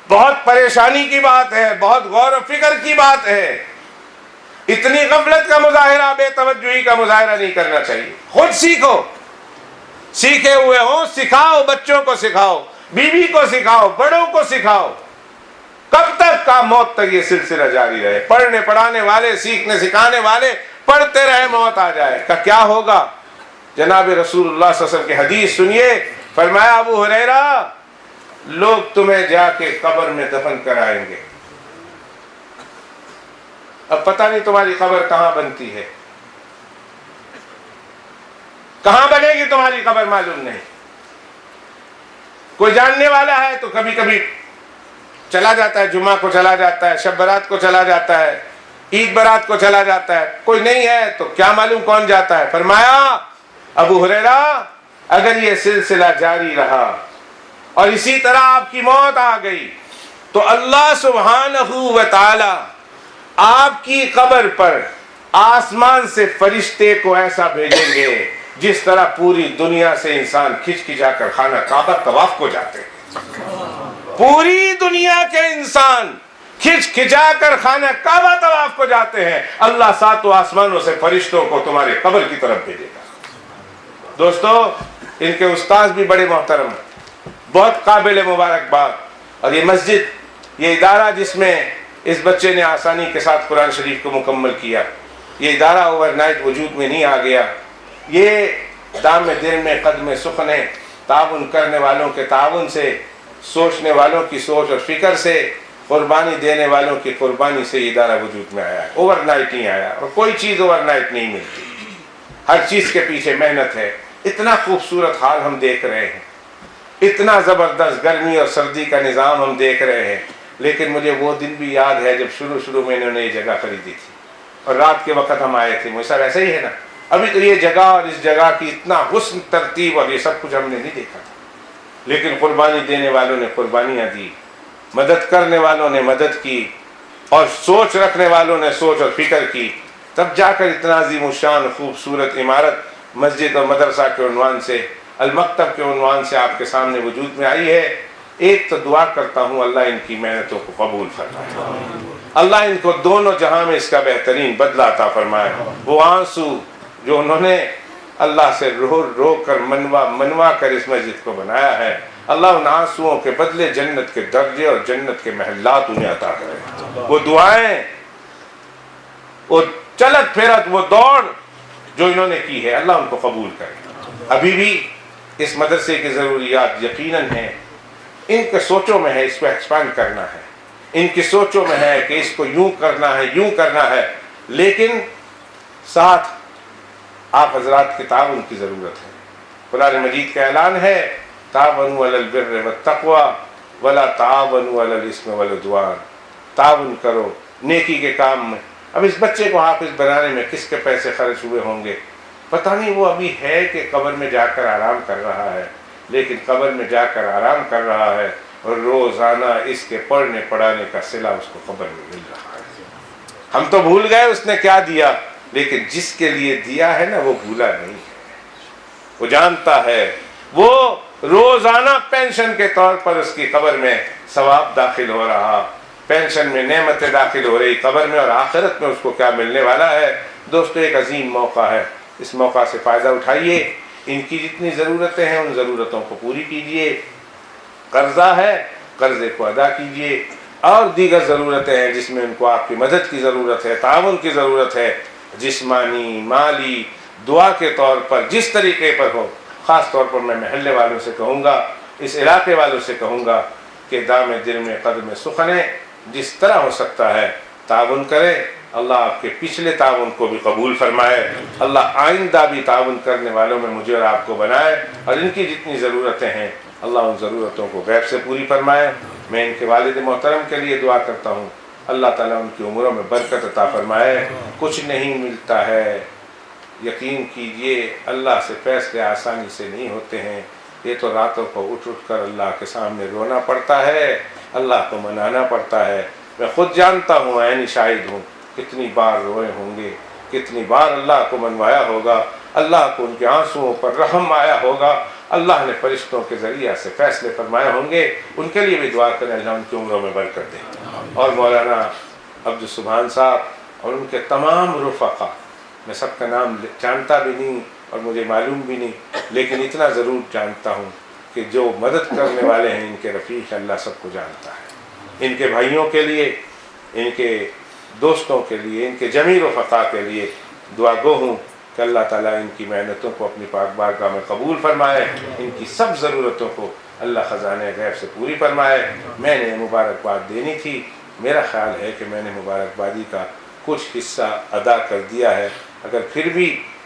Speaker 1: بہت پریشانی کی بات ہے، بہت غور و فکر کی بات ہے۔ اتنی غفلت کا مظاہرہ، بے توجہی کا مظاہرہ نہیں کرنا چاہیے۔ خود سیکھو، سیکھے ہوئے ہوں، سکھاؤ، بچوں کو سکھاؤ، بیوی کو سکھاؤ، بڑوں کو سکھاؤ۔ کب تک کا؟ موت تک یہ سلسلہ جاری رہے۔ پڑھنے پڑھانے والے، سیکھنے سکھانے والے پڑھتے رہے، موت آ جائے کہ کیا ہوگا؟ جناب رسول اللہ صلی اللہ علیہ وسلم کی حدیث سنیے، فرمایا ابو ہریرہ لوگ تمہیں جا کے قبر میں دفن کرائیں گے، اب پتہ نہیں تمہاری قبر کہاں بنتی ہے، کہاں بنے گی تمہاری قبر معلوم نہیں. کوئی جاننے والا ہے تو کبھی کبھی چلا جاتا ہے، جمعہ کو چلا جاتا ہے، شب برات کو چلا جاتا ہے، عید برات کو چلا جاتا ہے. کوئی نہیں ہے تو کیا معلوم کون جاتا ہے. فرمایا ابو ہریرہ اگر یہ سلسلہ جاری رہا اور اسی طرح آپ کی موت آ گئی تو اللہ سبحانہ و تعالی آپ کی قبر پر آسمان سے فرشتے کو ایسا بھیجیں گے جس طرح پوری دنیا سے انسان کھچ کھچا کر خانہ کعبہ طواف کو جاتے ہیں. پوری دنیا کے انسان کھچ کھچا کر خانہ کعبہ طواف کو جاتے ہیں. اللہ ساتوں آسمانوں سے فرشتوں کو تمہارے قبر کی طرف بھیجے گا. دوستو ان کے استاذ بھی بڑے محترم ہیں، بہت قابل مبارکباد. اور یہ مسجد، یہ ادارہ جس میں اس بچے نے آسانی کے ساتھ قرآن شریف کو مکمل کیا، یہ ادارہ اوور نائٹ وجود میں نہیں آ گیا. یہ دام دل میں قدم سخنے تعاون کرنے والوں کے تعاون سے، سوچنے والوں کی سوچ اور فکر سے، قربانی دینے والوں کی قربانی سے یہ ادارہ وجود میں آیا. اوور نائٹ نہیں آیا، اور کوئی چیز اوور نائٹ نہیں ملتی. ہر چیز کے پیچھے محنت ہے. اتنا خوبصورت حال ہم دیکھ رہے ہیں، اتنا زبردست گرمی اور سردی کا نظام ہم دیکھ رہے ہیں. لیکن مجھے وہ دن بھی یاد ہے جب شروع میں انہوں نے یہ جگہ خریدی تھی اور رات کے وقت ہم آئے تھے. مجھے ایسا ہی ہے نا. ابھی تو یہ جگہ اور اس جگہ کی اتنا حسن ترتیب اور یہ سب کچھ ہم نے نہیں دیکھا تھا. لیکن قربانی دینے والوں نے قربانیاں دی، مدد کرنے والوں نے مدد کی، اور سوچ رکھنے والوں نے سوچ اور فکر کی. تب جا کر اتنا عظیم الشان خوبصورت عمارت مسجد اور مدرسہ کے عنوان سے، المکتب کے عنوان سے آپ کے سامنے وجود میں آئی ہے. ایک تو دعا کرتا ہوں اللہ ان کی محنتوں کو قبول فرمائے، اللہ ان کو دونوں جہاں میں اس کا بہترین بدلہ عطا فرمائے. وہ آنسو جو انہوں نے اللہ سے رو کر منوا کر اس مسجد کو بنایا ہے، اللہ ان آنسوؤں کے بدلے جنت کے درجے اور جنت کے محلات انہیں عطا کرے. وہ دعائیں، وہ چلت پھرت، وہ دوڑ جو انہوں نے کی ہے، اللہ ان کو قبول کرے. ابھی بھی اس مدرسے کی ضروریات یقیناً ہیں. ان کے سوچوں میں ہے اس کو ایکسپینڈ کرنا ہے، ان کی سوچوں میں ہے کہ اس کو یوں کرنا ہے، یوں کرنا ہے. لیکن ساتھ آپ حضرات کے تعاون کی ضرورت ہے. قرآن مجید کا اعلان ہے تعاونوا علی البر والتقوی ولا تعاونوا علی الاثم والعدوان. تعاون کرو نیکی کے کام میں. اب اس بچے کو حافظ بنانے میں کس کے پیسے خرچ ہوئے ہوں گے پتہ نہیں. وہ ابھی ہے کہ قبر میں جا کر آرام کر رہا ہے، لیکن قبر میں جا کر آرام کر رہا ہے اور روزانہ اس کے پڑھنے پڑھانے کا صلہ اس کو قبر میں مل رہا ہے. ہم تو بھول گئے اس نے کیا دیا، لیکن جس کے لیے دیا ہے نا وہ بھولا نہیں ہے، وہ جانتا ہے. وہ روزانہ پینشن کے طور پر اس کی قبر میں ثواب داخل ہو رہا، پینشن میں نعمتیں داخل ہو رہی قبر میں، اور آخرت میں اس کو کیا ملنے والا ہے. دوستو ایک عظیم موقع ہے، اس موقع سے فائدہ اٹھائیے. ان کی جتنی ضرورتیں ہیں ان ضرورتوں کو پوری کیجیے. قرضہ ہے قرضے کو ادا کیجیے، اور دیگر ضرورتیں ہیں جس میں ان کو آپ کی مدد کی ضرورت ہے، تعاون کی ضرورت ہے، جسمانی، مالی، دعا کے طور پر جس طریقے پر ہو. خاص طور پر میں محلے والوں سے کہوں گا، اس علاقے والوں سے کہوں گا کہ دام دل میں قدم سخنے جس طرح ہو سکتا ہے تعاون کرے. اللہ آپ کے پچھلے تعاون کو بھی قبول فرمائے. اللہ آئندہ بھی تعاون کرنے والوں میں مجھے اور آپ کو بنائے، اور ان کی جتنی ضرورتیں ہیں اللہ ان ضرورتوں کو غیب سے پوری فرمائے. میں ان کے والد محترم کے لیے دعا کرتا ہوں، اللہ تعالیٰ ان کی عمروں میں برکت عطا فرمائے. کچھ نہیں ملتا ہے، یقین کیجئے اللہ سے فیصلے آسانی سے نہیں ہوتے ہیں. یہ تو راتوں کو اٹھ کر اللہ کے سامنے رونا پڑتا ہے، اللہ کو منانا پڑتا ہے. میں خود جانتا ہوں، عینی شاہد ہوں، کتنی بار روئے ہوں گے، کتنی بار اللہ کو منوایا ہوگا، اللہ کو ان کے آنسوؤں پر رحم آیا ہوگا. اللہ نے فرشتوں کے ذریعہ سے فیصلے فرمائے ہوں گے. ان کے لیے بھی دعا کریں اللہ ان کی عمروں میں برکت دے. اور مولانا عبدالسبحان صاحب اور ان کے تمام رفقا، میں سب کا نام جانتا بھی نہیں اور مجھے معلوم بھی نہیں، لیکن اتنا ضرور جانتا ہوں کہ جو مدد کرنے والے ہیں ان کے رفیق اللہ سب کو جانتا ہے. ان کے بھائیوں کے لیے، ان کے دوستوں کے لیے، ان کے جمیع رفقا کے لیے دعا گو ہوں کہ اللہ تعالیٰ ان کی محنتوں کو اپنی پاک بارگاہ میں قبول فرمائے. ان کی سب ضرورتوں کو اللہ خزانے غیب سے پوری فرمائے. میں نے مبارکباد دینی تھی، میرا خیال ہے کہ میں نے مبارکبادی کا کچھ حصہ ادا کر دیا ہے. اگر پھر بھی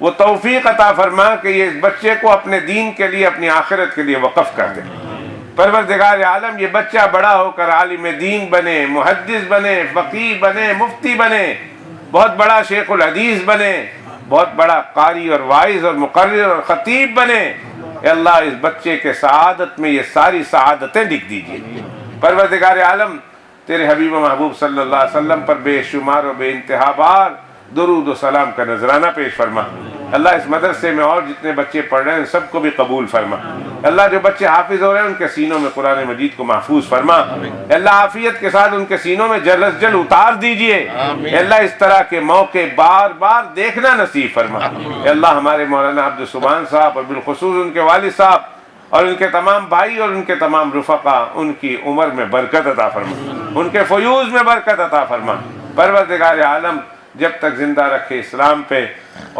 Speaker 1: وہ توفیق عطا فرما کہ یہ اس بچے کو اپنے دین کے لیے، اپنی آخرت کے لیے وقف کر دے۔ پروردگار عالم یہ بچہ بڑا ہو کر عالم دین بنے، محدث بنے، فقیہ بنے، مفتی بنے، بہت بڑا شیخ الحدیث بنے، بہت بڑا قاری اور واعظ اور مقرر اور خطیب بنے۔ اے اللہ اس بچے کے سعادت میں یہ ساری سعادتیں لکھ دیجیے۔ پروردگار عالم تیرے حبیب و محبوب صلی اللہ علیہ وسلم پر بے شمار و بے انتہا بار درود و سلام کا نذرانہ پیش فرما۔ اللہ اس مدرسے میں اور جتنے بچے پڑھ رہے ہیں سب کو بھی قبول فرما۔ اللہ جو بچے حافظ ہو رہے ہیں ان کے سینوں میں قرآن مجید کو محفوظ فرما۔ اللہ عافیت کے ساتھ ان کے سینوں میں جل از جل اتار دیجئے۔ اللہ اس طرح کے موقع بار بار دیکھنا نصیب فرما۔ اللہ ہمارے مولانا عبد السبحان صاحب اور بالخصوص ان کے والد صاحب اور ان کے تمام بھائی اور ان کے تمام رفقا، ان کی عمر میں برکت عطا فرما، ان کے فیوض میں برکت عطا فرما۔ پروردگار عالم جب تک زندہ رکھے اسلام پہ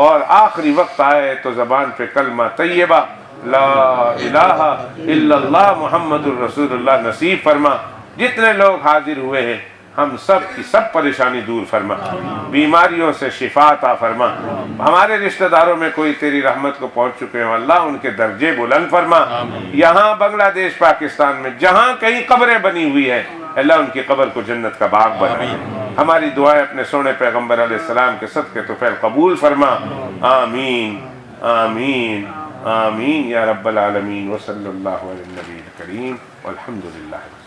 Speaker 1: اور آخری وقت آئے تو زبان پہ کلمہ طیبہ لا الہ الا اللہ محمد الرسول اللہ نصیب فرما۔ جتنے لوگ حاضر ہوئے ہیں ہم سب کی سب پریشانی دور فرما، بیماریوں سے شفا عطا فرما۔ ہمارے رشتہ داروں میں کوئی تیری رحمت کو پہنچ چکے ہیں اللہ ان کے درجے بلند فرما۔ یہاں بنگلہ دیش پاکستان میں جہاں کہیں قبریں بنی ہوئی ہیں اللہ ان کی قبر کو جنت کا باغ بنا۔ ہماری دعائیں اپنے سونے پیغمبر علیہ السلام کے صدقے طفیل قبول فرما۔ آمین آمین آمین یا رب العالمین، وصلی اللہ علی النبی الکریم والحمد للہ۔